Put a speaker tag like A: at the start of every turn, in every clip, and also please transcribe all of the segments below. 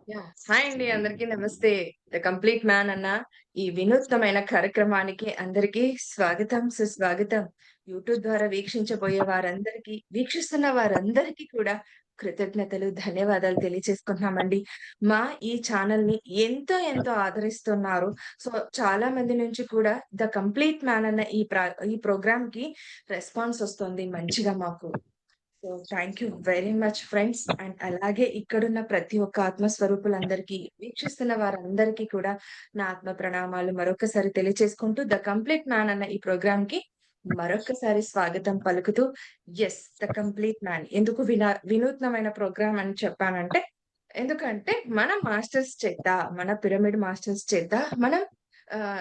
A: Hi అండి. అందరికీ నమస్తే. ద కంప్లీట్ మ్యాన్ అన్న ఈ వినూత్నమైన కార్యక్రమానికి అందరికీ స్వాగతం, సుస్వాగతం. యూట్యూబ్ ద్వారా వీక్షించబోయే వారందరికీ, వీక్షిస్తున్న వారందరికీ కూడా కృతజ్ఞతలు, ధన్యవాదాలు తెలియచేసుకుంటున్నామండి. మా ఈ ఛానెల్‌ని ఎంతో ఆదరిస్తున్నారు. సో, చాలా మంది నుంచి కూడా ద కంప్లీట్ మ్యాన్ అన్న ఈ ప్రోగ్రామ్‌కి రెస్పాన్స్ ఒస్తుంది మంచిగా మాకు. So thank you very much friends. And అలాగే ఇక్కడున్న ప్రతి ఒక్క ఆత్మస్వరూపులందరికీ, వీక్షిస్తున్న వారందరికీ కూడా నా ఆత్మ ప్రణామాలు మరొకసారి తెలియచేసుకుంటూ, ద కంప్లీట్ మ్యాన్ అన్న ఈ ప్రోగ్రామ్‌కి మరొక్కసారి స్వాగతం పలుకుతూ, ద కంప్లీట్ మ్యాన్ ఎందుకు వినూత్నమైన ప్రోగ్రామ్ అని చెప్పానంటే, ఎందుకంటే మన మాస్టర్స్ చేత, మన పిరమిడ్ మాస్టర్స్ చేత మనం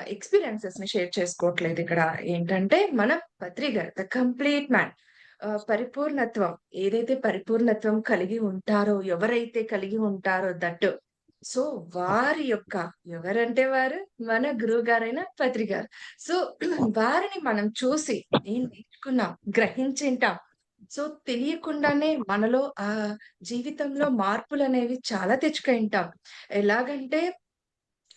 A: ఎక్స్‌పీరియన్సెస్‌ని షేర్ చేసుకోవట్లేదు ఇక్కడ. ఏంటంటే మన పత్రి గారు ద కంప్లీట్ మ్యాన్ పరిపూర్ణత్వం. ఏదైతే పరిపూర్ణత్వం కలిగి ఉంటారో, ఎవరైతే కలిగి ఉంటారో సో, వారి యొక్క ఎవరంటే వారు మన గురువుగారైన పత్రి గారు. సో, వారిని మనం చూసి ఏం నేర్చుకున్నాం, గ్రహించింటాం. సో, తెలియకుండానే మనలో జీవితంలో మార్పులనేవి చాలా తెచ్చుకుంటాం. ఎలాగంటే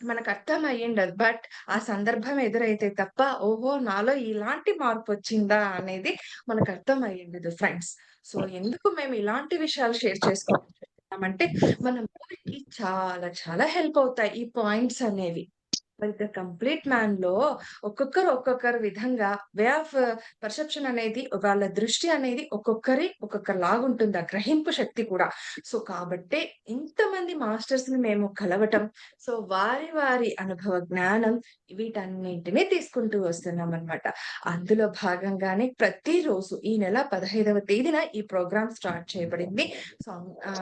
A: మనకర్థమయ్యుండదు. బట్ ఆ సందర్భం ఎదురైతే తప్ప, ఓహో! నాలో ఇలాంటి మార్పొచ్చిందా అనేది మనకర్థమయ్యుండదు ఫ్రెండ్స్. సో, ఎందుకు మేము ఇలాంటి విషయాలు షేర్ చేసుకోవాలనుకుంటున్నామంటే, మన మూవ్‌మెంట్‌కి చాలా హెల్ప్ అవుతాయి ఈ పాయింట్స్ అనేవి. మరి ద కంప్లీట్ మ్యాన్‌లో ఒక్కొక్కరు విధంగా వే ఆఫ్ పర్సెప్షన్ అనేది వాళ్ళ దృష్టి అనేది ఒక్కొక్కరిలాగుంటుంది. ఆ గ్రహింపు శక్తి కూడా. సో, కాబట్టే ఇంతమంది మాస్టర్స్‌ని మేము కలవటం, సో, వారి అనుభవ జ్ఞానం వీటన్నింటిని తీసుకుంటూ వస్తున్నామనమాట. అందులో భాగంగానే ప్రతిరోజు ఈ నెల 15వ తేదీన ఈ ప్రోగ్రామ్ స్టార్ట్ చేయబడింది. సో,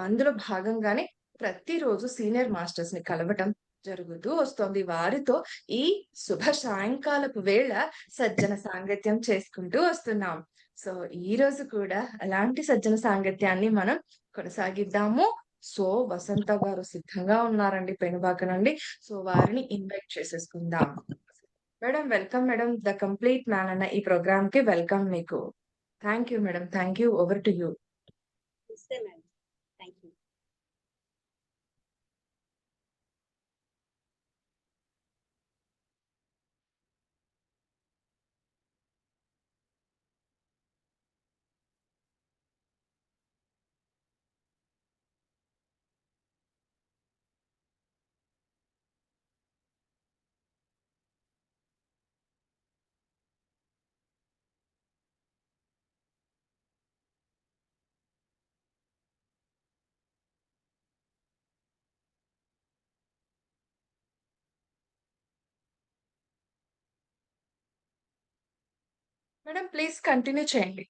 A: అందులో భాగంగానే ప్రతిరోజు సీనియర్ మాస్టర్స్‌ని కలవటం జరుగుతూ వస్తోంది. వారితో ఈ శుభ సాయంకాలపు వేళ సజ్జన సాంగత్యం చేసుకుంటూ వస్తున్నాం. సో, ఈరోజు కూడా అలాంటి సజ్జన సాంగత్యాన్ని మనం కొనసాగిద్దాము. సో, వసంత గారు సిద్ధంగా ఉన్నారండి పెనుబాక నుండి. సో, వారిని ఇన్వైట్ చేసేసుకుందాం. Madam welcome madam. The complete man అన్న ఈ ప్రోగ్రామ్‌కి వెల్కమ్ మీకు. Thank you madam. Thank you. Over to you.
B: నమస్తే madam. Thank you.
A: Madam please continue చేయండి.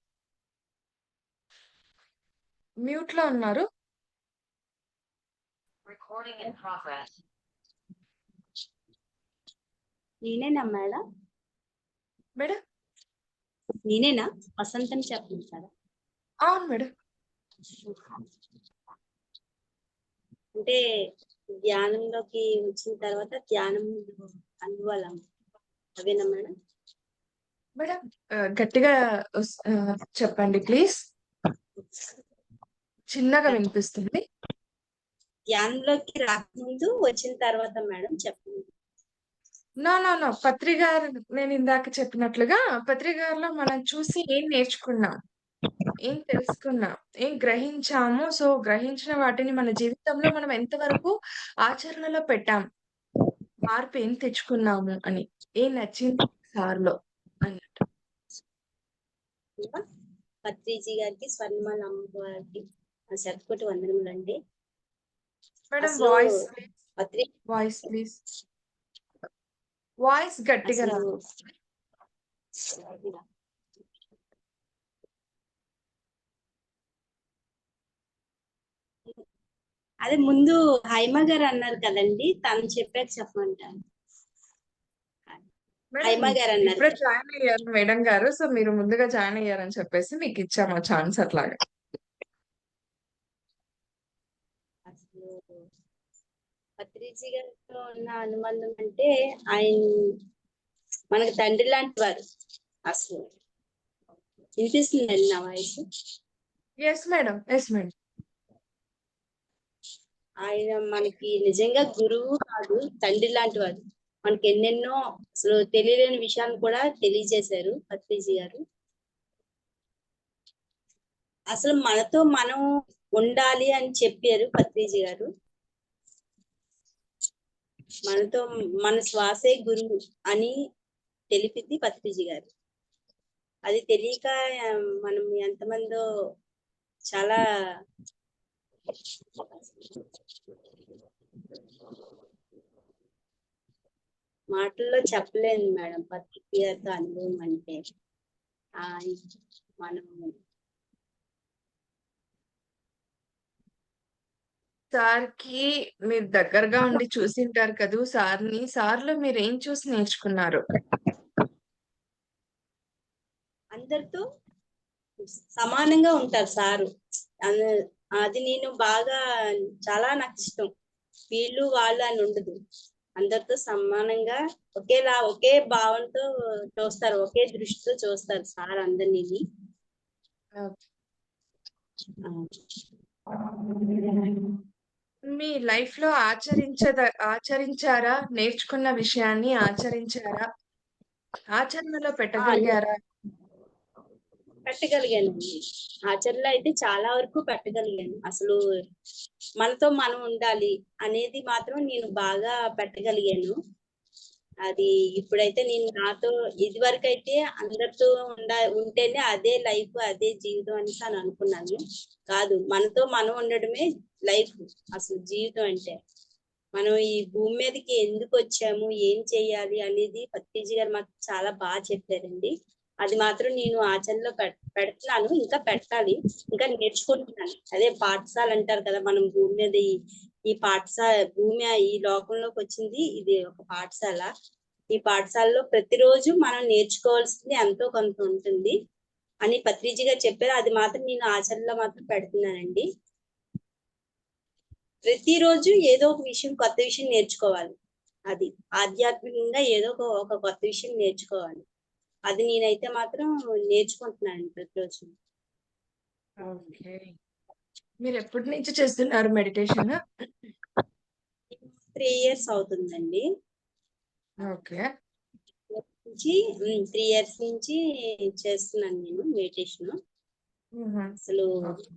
A: మ్యూట్‌లో ఉన్నారు.
C: Recording in progress.
B: నేనేనా మేడం?
A: మేడం
B: నేనేనా? వసంతని చెప్పండి కదా.
A: అవును మేడం.
B: అంటే ధ్యానంలోకి వచ్చిన తర్వాత ధ్యానం అనుభవాలు అవేనా మేడం?
A: మేడం గట్టిగా చెప్పండి ప్లీజ్. చిన్నగా వినిపిస్తుంది.
B: ధ్యానంలోకి రాకముందు వచ్చిన తర్వాత మేడం చెప్పండి.
A: నో. పత్రి గారు నేను ఇందాక చెప్పినట్లుగా పత్రి గారిలో మనం చూసి ఏం నేర్చుకున్నాం, ఏం తెలుసుకున్నాం, ఏం గ్రహించాము. సో, గ్రహించిన వాటిని మన జీవితంలో మనం ఎంతవరకు ఆచరణలో పెట్టాం, మార్పు ఏం తెచ్చుకున్నాము అని, ఏం నచ్చింది సార్‌లో అన్నట్టు.
B: ఇంకా పత్రిజీ గారికి, స్వర్ణమాల అమ్మ గారికి శతకోటి వందనములు అండి.
A: మేడం
B: అసలు పత్రి
A: వాయిస్ గట్టిగా
B: అసలు
A: రాదు.
B: అదే ముందు హైమ గారు అన్నారు కదండి, తను చెప్పాక చెప్పమంటారు. హైమ గారు అన్నారు
A: ఇప్పుడే
B: కదా.
A: జాయిన్ అయ్యారు మేడం గారు. సో, మీరు ముందుగా జాయిన్ అయ్యారని చెప్పేసి మీకు ఇచ్చాము ఆ ఛాన్స్ అట్లాగా.
B: అసలు పత్రిజీ గారితో ఉన్న అనుబంధం అంటే ఆయన మనకు తండ్రి లాంటి వారు. అసలు వినిపిస్తుందండి నా వాయిస్?
A: Yes madam.
B: ఆయన మనకి నిజంగా గురువు కాదు, తండ్రి లాంటి వాడు. మనకి ఎన్నెన్నో అసలు తెలియలేని విషయాలను కూడా తెలియజేశారు పత్రిజీ గారు. అసలు మనతో మనం ఉండాలి అని చెప్పారు పత్రిజీ గారు. మనతో మన శ్వాసే గురువు అని తెలిపింది పత్రిజీ గారు. అది తెలియక మనం ఎంతమందో చాలా మాటల్లో చెప్పలేను మేడం. పత్రిజీ గారితో అనుభవం అంటే మనం
A: సార్‌కి మీరు దగ్గరగా ఉండి చూసింటారు కదూ సార్‌ని. సార్‌లో మీరేం చూసి నేర్చుకున్నారు?
B: అందరితో సమానంగా ఉంటారు సారు. అది నేను బాగా చాలా నాకు ఇష్టం. వీళ్ళు వాళ్ళు అని ఉండదు. అందరితో సమానంగా ఒకే భావంతో చూస్తారు. ఒకే దృష్టితో చూస్తారు సార్ అందరినీ.
A: మీ లైఫ్‌లో ఆచరించారా? నేర్చుకున్న విషయాన్ని ఆచరించారా? ఆచరణలో పెట్టగలిగారా?
B: పెట్టగలిగానండి. ఆచరణలో అయితే చాలా వరకు పెట్టగలిగాను. అసలు మనతో మనం ఉండాలి అనేది మాత్రం నేను బాగా పెట్టగలిగాను. అది ఇప్పుడైతే నేను నాతో ఇదివరకైతే అందరితో ఉంటేనే అదే లైఫ్, అదే జీవితం అనేసి అని అనుకున్నాను. కాదు, మనతో మనం ఉండడమే లైఫ్, అసలు జీవితం అంటే. మనం ఈ భూమి మీదకి ఎందుకు వచ్చాము, ఏం చెయ్యాలి అనేది పత్రిజీ గారు మాకు చాలా బాగా చెప్పారండి. అది మాత్రం నేను ఆచరణలో పెడుతున్నాను, ఇంకా పెట్టాలి, ఇంకా నేర్చుకుంటున్నాను. అదే పాఠశాల అంటారు కదా, మనం భూమి మీద ఈ ఈ లోకంలోకి వచ్చింది ఇది ఒక పాఠశాల. ఈ పాఠశాలలో ప్రతిరోజు మనం నేర్చుకోవాల్సింది ఎంతో కొంత ఉంటుంది అని పత్రిజీ గారు చెప్పారు. అది మాత్రం నేను ఆచరణలో మాత్రం పెడుతున్నానండి. ప్రతిరోజు ఏదో ఒక విషయం, కొత్త విషయం నేర్చుకోవాలి. అది ఆధ్యాత్మికంగా ఏదో ఒక కొత్త విషయం నేర్చుకోవాలి. అది నేనైతే మాత్రం నేర్చుకుంటున్నాను ప్రతిరోజు.
A: ఓకే. మీరెప్పటి నుంచి చేస్తున్నారు మెడిటేషన్?
B: 3 ఇయర్స్ అవుతుందండి.
A: ఓకే.
B: 3 ఇయర్స్ నుంచి చేస్తున్నాను నేను మెడిటేషన్. అసలు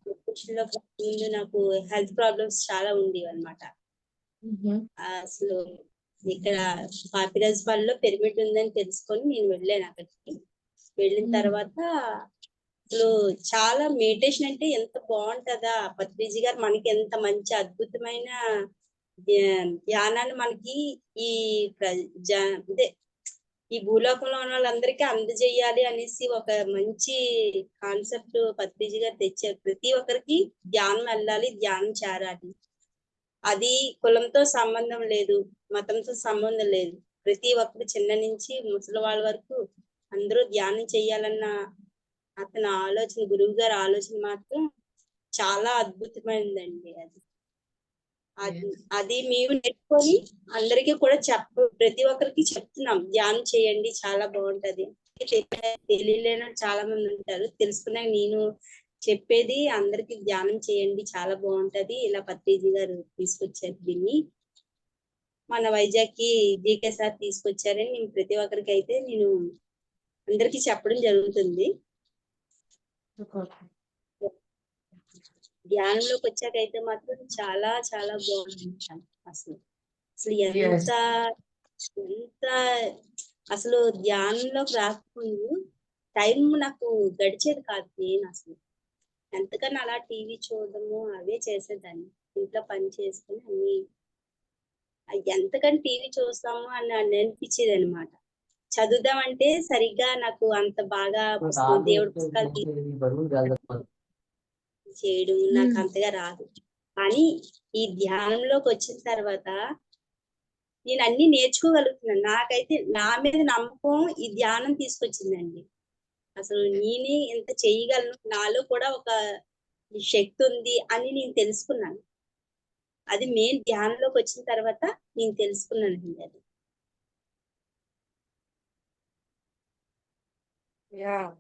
B: మెడిటేషన్ లో ముందు నాకు హెల్త్ ప్రాబ్లమ్స్ చాలా ఉండేవి అనమాట. అసలు ఇక్కడ పాపిరాజుపాలెంలో పిరమిడ్ ఉందని తెలుసుకొని నేను వెళ్ళాను అక్కడికి. వెళ్ళిన తర్వాత అసలు చాలా మెడిటేషన్ అంటే ఎంత బాగుంటదా, పత్రిజీ గారు మనకి ఎంత మంచి అద్భుతమైన ధ్యానాన్ని మనకి ఈ అదే ఈ భూలోకంలో ఉన్న వాళ్ళందరికీ అందజేయాలి అనేసి ఒక మంచి కాన్సెప్ట్ పత్రిజీ గారు తెచ్చారు. ప్రతి ఒక్కరికి ధ్యానం వెళ్ళాలి, ధ్యానం చేరాలి. అది కులంతో సంబంధం లేదు, మతంతో సంబంధం లేదు. ప్రతి ఒక్కరు చిన్న నుంచి ముసలి వాళ్ళ వరకు అందరూ ధ్యానం చెయ్యాలన్న అతని ఆలోచన, గురువు గారి ఆలోచన మాత్రం చాలా అద్భుతమైనదండి. అది మేము నేర్చుకొని అందరికీ కూడా ప్రతి ఒక్కరికి చెప్తున్నాం, ధ్యానం చేయండి చాలా బాగుంటది. తెలియలేని చాలా మంది ఉంటారు, తెలుసుకున్నాక నేను చెప్పేది అందరికి ధ్యానం చేయండి చాలా బాగుంటది. ఇలా పత్రిజీ గారు తీసుకొచ్చారు దీన్ని, మన వైజాగ్ కి జీకే సార్ తీసుకొచ్చారని నేను ప్రతి ఒక్కరికి అయితే నేను అందరికి చెప్పడం జరుగుతుంది. ధ్యానంలోకి వచ్చాకైతే మాత్రం చాలా చాలా బాగుంది అసలు. అసలు ఎంత అసలు ధ్యానంలోకి రాకముందు టైం నాకు గడిచేది కాదు. నేను అసలు ఎంతకన్నా అలా టీవీ చూడడము అవే చేసేదాన్ని, ఇంట్లో పని చేసుకుని అన్ని ఎంతకని టీవీ చూస్తాము అని అనిపించేది అనమాట. చదువుదామంటే సరిగ్గా నాకు అంత బాగా దేవుడి పుస్తకాలు చేయడం నాకు అంతగా రాదు. కానీ ఈ ధ్యానంలోకి వచ్చిన తర్వాత నేను అన్ని నేర్చుకోగలుగుతున్నాను. నాకైతే నా మీద నమ్మకం ఈ ధ్యానం తీసుకొచ్చిందండి. అసలు నేనే ఎంత చేయగలను, నాలో కూడా ఒక శక్తి ఉంది అని నేను తెలుసుకున్నాను. అది మెయిన్ ధ్యానంలోకి వచ్చిన తర్వాత నేను తెలుసుకున్నానండి. అది
A: యాహ్!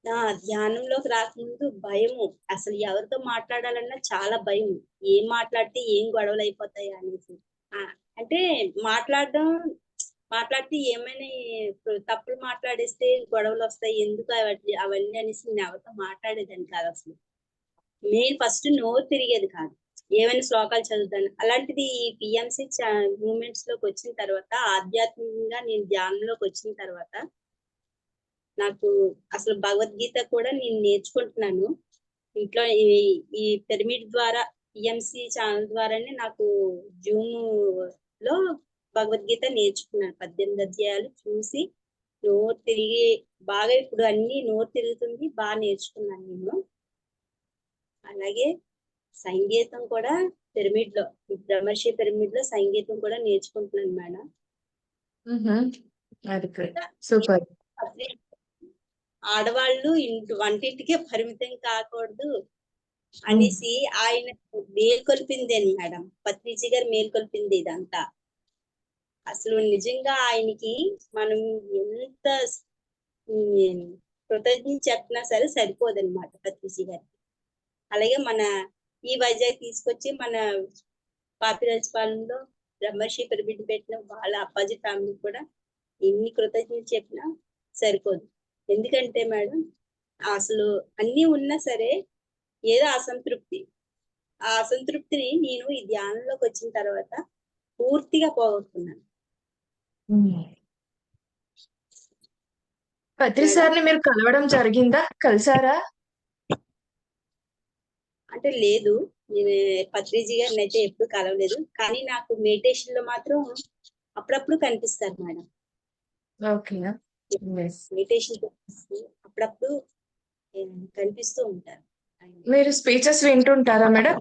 B: నా ధ్యానంలోకి రాకముందు భయము. అసలు ఎవరితో మాట్లాడాలన్నా చాలా భయం. ఏం మాట్లాడితే ఏం గొడవలు అయిపోతాయి అనేసి. అంటే మాట్లాడడం మాట్లాడితే ఏమైనా తప్పులు మాట్లాడేస్తే గొడవలు వస్తాయి. ఎందుకు అవన్నీ అనేసి నేను ఎవరితో మాట్లాడేదాన్ని కాదు అసలు. నేను ఫస్ట్ నోరు తిరిగేది కాదు. ఏమైనా శ్లోకాలు చదువుతాను. అలాంటిది ఈ పిఎంసి మూమెంట్స్ లోకి వచ్చిన తర్వాత, ఆధ్యాత్మికంగా నేను ధ్యానంలోకి వచ్చిన తర్వాత నాకు అసలు భగవద్గీత కూడా నేను నేర్చుకుంటున్నాను. ఇంట్లో ఈ పిరమిడ్ ద్వారా పిఎంసి ఛానల్ ద్వారానే నాకు జూమ్ లో భగవద్గీత నేర్చుకున్నాను. 18 అధ్యాయాలు చూసి నోరు తిరిగి బాగా ఇప్పుడు అన్ని నోరు తిరుగుతుంది. బాగా నేర్చుకున్నాను నేను. అలాగే సంగీతం కూడా పిరమిడ్ లో, బ్రహ్మర్షి పిరమిడ్ లో సంగీతం కూడా నేర్చుకుంటున్నాను మేడం.
A: అది సూపర్.
B: ఆడవాళ్ళు వంటింటికే పరిమితం కాకూడదు అనేసి ఆయన మేల్కొల్పింది మేడం. పత్రిజీ గారు మేల్కొల్పింది ఇదంతా. అసలు నిజంగా ఆయనకి మనం ఎంత కృతజ్ఞత చెప్పినా సరే సరిపోదన్నమాట పత్రిజీ గారికి. అలాగే మన ఈ వైజాగ్ తీసుకొచ్చి మన పాపిరాజపాలెంలో బ్రహ్మర్షి పిరమిడ్ పెట్టిన వాళ్ళ అప్పాజీ ఫ్యామిలీ కూడా ఎన్ని కృతజ్ఞతలు చెప్పినా సరిపోదు. ఎందుకంటే మేడం అసలు అన్ని ఉన్నా సరే ఏదో అసంతృప్తి. ఆ అసంతృప్తిని నేను ఈ ధ్యానంలోకి వచ్చిన తర్వాత పూర్తిగా పోగొట్టుకున్నాను.
A: పత్రి సార్ని మీరు కలవడం జరిగిందా? కలిసారా?
B: అంటే లేదు, నేను పత్రిజీ గారిని అయితే ఎప్పుడు కలవలేదు. కానీ నాకు మెడిటేషన్ లో మాత్రం అప్పుడప్పుడు కనిపిస్తారు మేడం.
A: ఓకే.
B: మెడిటేషన్ అప్పుడప్పుడు కనిపిస్తూ ఉంటారు.
A: మీరు స్పీచెస్ వింటుంటారా మేడం?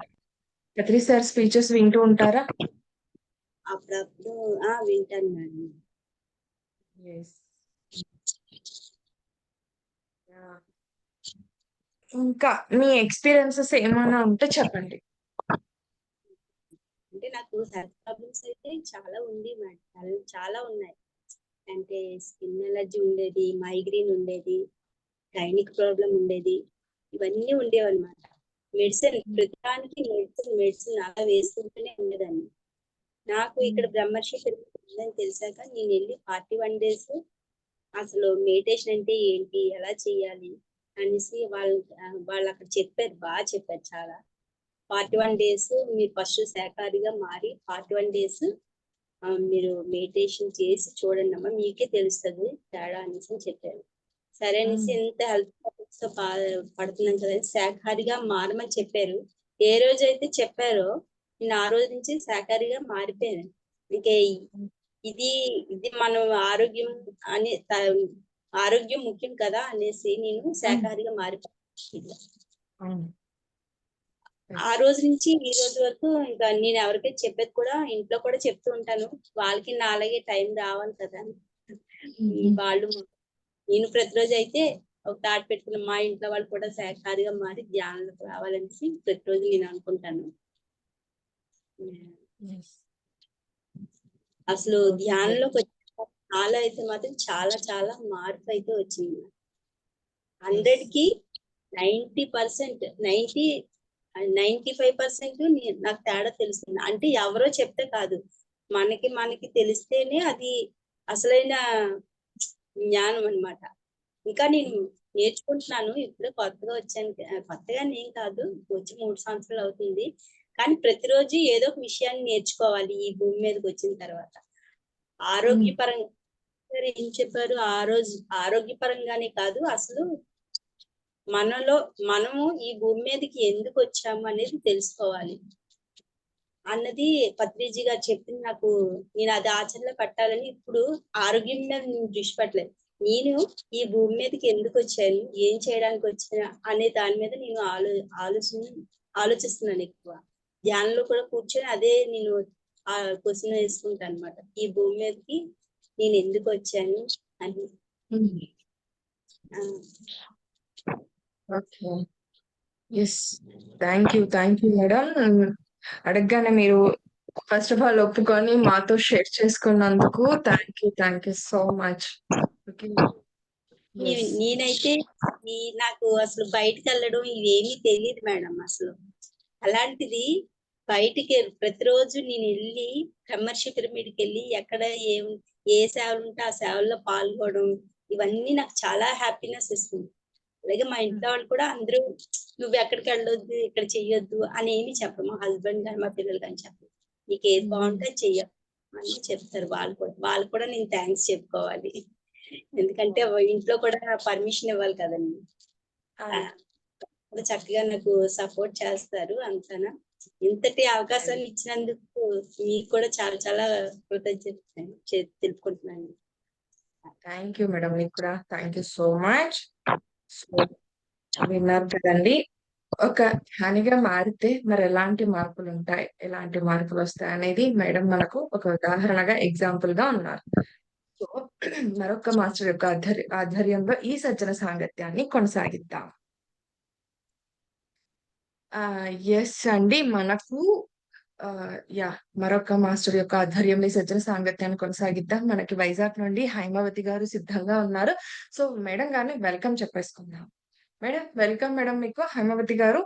A: పత్రి సార్ స్పీచెస్ వింటూ ఉంటారా?
B: అప్పుడప్పుడు వింటాను మేడం.
A: ఇంకా మీ ఎక్స్పీరియన్సెస్ ఏమైనా ఉంటే చెప్పండి.
B: అంటే నాకు హెల్త్ ప్రాబ్లమ్స్ అయితే చాలా ఉంది మేడం, చాలా ఉన్నాయి. అంటే స్కిన్ ఎలర్జీ ఉండేది, మైగ్రేన్ ఉండేది, గైనిక్ ప్రాబ్లం ఉండేది, ఇవన్నీ ఉండేవన్నమాట. మెడిసిన్ ప్రతిదానికి మెడిసిన్ అలా వేసుకుంటూనే ఉండేదాన్ని. నాకు ఇక్కడ బ్రహ్మర్షి ఉందని తెలిసాక నేను వెళ్ళి 41 days అసలు మెడిటేషన్ అంటే ఏంటి, ఎలా చేయాలి అనేసి వాళ్ళు అక్కడ చెప్పారు, బాగా చెప్పారు చాలా. 41 days మీరు ఫస్ట్ శాకాహారిగా మారి 41 days మీరు మెడిటేషన్ చేసి చూడండి అమ్మా, మీకే తెలుస్తుంది తేడా అనేసి చెప్పారు. సరే అనేసి ఎంత హెల్త్ ప్రాబ్లమ్స్ తో పడుతున్నాం కదా, శాకాహారిగా మారమని చెప్పారు. ఏ రోజు అయితే చెప్పారో నేను ఆ రోజు నుంచి శాకాహారిగా మారిపోయాను. ఇంకే ఇది మనం ఆరోగ్యం ముఖ్యం కదా అనేసి నేను శాకాహారిగా మారిపోయాను. ఆ రోజు నుంచి ఈ రోజు వరకు ఇంకా నేను ఎవరికైతే చెప్పేది కూడా ఇంట్లో కూడా చెప్తూ ఉంటాను. వాళ్ళకి నా అలాగే టైం రావాలి కదా. వాళ్ళు నేను ప్రతిరోజు అయితే ఒక తాట పెట్టుకున్న మా ఇంట్లో వాళ్ళు కూడా శాఖాహారిగా మారి ధ్యానంలోకి రావాలనేసి ప్రతిరోజు నేను అనుకుంటాను. అసలు ధ్యానంలోకి వచ్చిన చాలా అయితే మాత్రం చాలా చాలా మార్పు అయితే వచ్చింది. 100కి 90%, 95% నాకు తేడా తెలుస్తుంది. అంటే ఎవరో చెప్తే కాదు, మనకి తెలిస్తేనే అది అసలైన జ్ఞానం అన్నమాట. ఇంకా నేను నేర్చుకుంటున్నాను. ఇప్పుడే కొత్తగా వచ్చాను, కొత్తగా ఏం కాదు, వచ్చి 3 సంవత్సరాలు అవుతుంది. కానీ ప్రతిరోజు ఏదో ఒక విషయాన్ని నేర్చుకోవాలి ఈ భూమి మీదకి వచ్చిన తర్వాత. ఆరోగ్యపరంగా ఏం చెప్పారు ఆ రోజు, ఆరోగ్యపరంగానే కాదు అసలు మనము ఈ భూమి మీదకి ఎందుకు వచ్చాము అనేది తెలుసుకోవాలి అన్నది పత్రిజీ గారు చెప్పింది. నేను అది ఆచరణలో పెట్టాలని ఇప్పుడు ఆరోగ్యం మీద నేను దృష్టి పెట్టలేదు. నేను ఈ భూమి మీదకి ఎందుకు వచ్చాను, ఏం చేయడానికి వచ్చాను అనే దాని మీద నేను ఆలోచిస్తున్నాను ఎక్కువ. ధ్యానంలో కూడా కూర్చొని అదే నేను క్వశ్చన్ వేసుకుంటాను అనమాట. ఈ భూమి మీదకి నేను ఎందుకు వచ్చాను అని.
A: Okay, yes, thank you madam. అడగగానే మీరు ఫస్ట్ ఆఫ్ ఆల్ ఒప్పుకొని మాతో షేర్ చేసుకున్నందుకు thank you so much. Okay, Yes.
B: నేనైతే నాకు అసలు బయటకు వెళ్ళడం ఇవేమీ తెలియదు మేడం అసలు. అలాంటిది బయటికి ప్రతిరోజు నేను వెళ్ళి బ్రహ్మర్షి పిరమిడ్కి వెళ్ళి ఎక్కడ ఏ సేవలు ఉంటే ఆ సేవల్లో పాల్గొనడం ఇవన్నీ నాకు చాలా హ్యాపీనెస్ ఇస్తుంది. అలాగే మా ఇంట్లో వాళ్ళు కూడా అందరూ నువ్వు ఎక్కడికి వెళ్ళొద్దు, ఇక్కడ చెయ్యొద్దు అని ఏమి చెప్పరు. మా హస్బెండ్ కానీ మా పిల్లలు కానీ చెప్పరు. నీకు ఏది బాగుంటే చెయ్యొద్దు అని చెప్తారు. వాళ్ళు కూడా నేను థ్యాంక్స్ చెప్పుకోవాలి. ఎందుకంటే ఇంట్లో కూడా పర్మిషన్ ఇవ్వాలి కదండి. చక్కగా నాకు సపోర్ట్ చేస్తారు అంతనా. ఇంతటి అవకాశాన్ని ఇచ్చినందుకు మీకు కూడా చాలా చాలా కృతజ్ఞత తెలుపుకుంటున్నాను.
A: థ్యాంక్ యూ మేడం. మీకు కూడా thank you so much. So విన్నారు కదండి, ఒక ధ్యానిగా మారితే మరి ఎలాంటి మార్పులు ఉంటాయి, ఎలాంటి మార్పులు వస్తాయి అనేది మేడం మనకు ఒక ఉదాహరణగా ఎగ్జాంపుల్ గా ఉన్నారు. సో మరొక మాస్టర్ యొక్క ఆధ్వర్యంలో ఈ సజ్జన సాంగత్యాన్ని కొనసాగిద్దాం. ఎస్ అండి, మనకు మరొక మాస్టర్ యొక్క ఆధ్వర్యంలో ఈ సజ్జన సాంగత్యాన్ని కొనసాగిద్దాం. మనకి వైజాగ్ నుండి హైమావతి గారు సిద్ధంగా ఉన్నారు. సో మేడం గారిని వెల్కమ్ చెప్పేసుకుందాం. మేడం వెల్కమ్ మేడం, మీకు హైమావతి గారు.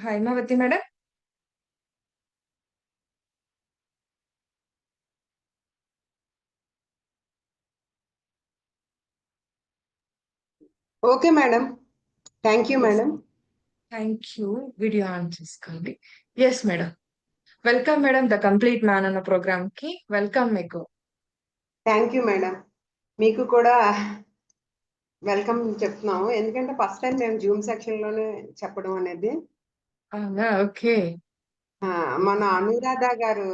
A: Haimavathi madam.
D: Okay madam, thank you madam.
A: Thank you. Video on చేసుకోండి. Yes madam, welcome madam the complete man అన్న ప్రోగ్రామ్ కి వెల్కమ్ మీకు.
D: థ్యాంక్ యూ మేడం, మీకు కూడా వెల్కమ్ చెప్తున్నాము. ఎందుకంటే ఫస్ట్ టైం మేము జూమ్ సెక్షన్ లోనే చెప్పడం అనేది.
A: అవునా, ఓకే.
D: మన అనురాధ గారు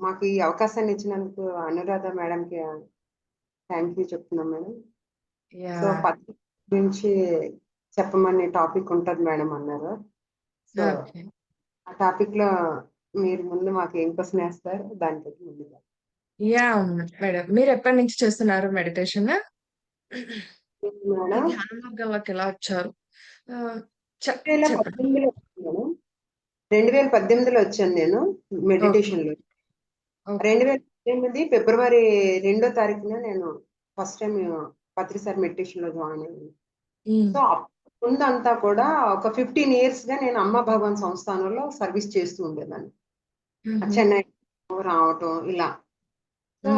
D: మాకు ఈ అవకాశాన్ని ఇచ్చినందుకు అనురాధ మేడం కి థ్యాంక్ యూ చెప్తున్నాం మేడం. సో పత్రిక గురించి చెప్పమని టాపిక్ ఉంటుంది మేడం అన్నారు. సో ఆ టాపిక్ లో మీరు ముందు మాకు ఏం క్వశ్చన్ వేస్తారు దానిపైకి ముందుగా.
A: మేడం, మీరు ఎప్పటి నుంచి చేస్తున్నారు మెడిటేషన్?
D: మేడం
A: ధ్యాన మార్గంలోకి ఎలా వచ్చారు?
D: 2018లో వచ్చాను నేను మెడిటేషన్ లో. 2018 ఫిబ్రవరి 2వ తారీఖున నేను ఫస్ట్ టైం పత్రిసారి మెడిటేషన్ లో జాయిన్ అయ్యాను. సో ముందంతా కూడా ఒక 15 years గా నేను అమ్మ భగవాన్ సంస్థానంలో సర్వీస్ చేస్తూ ఉండేదాన్ని. చెన్నై రావటం ఇలా. సో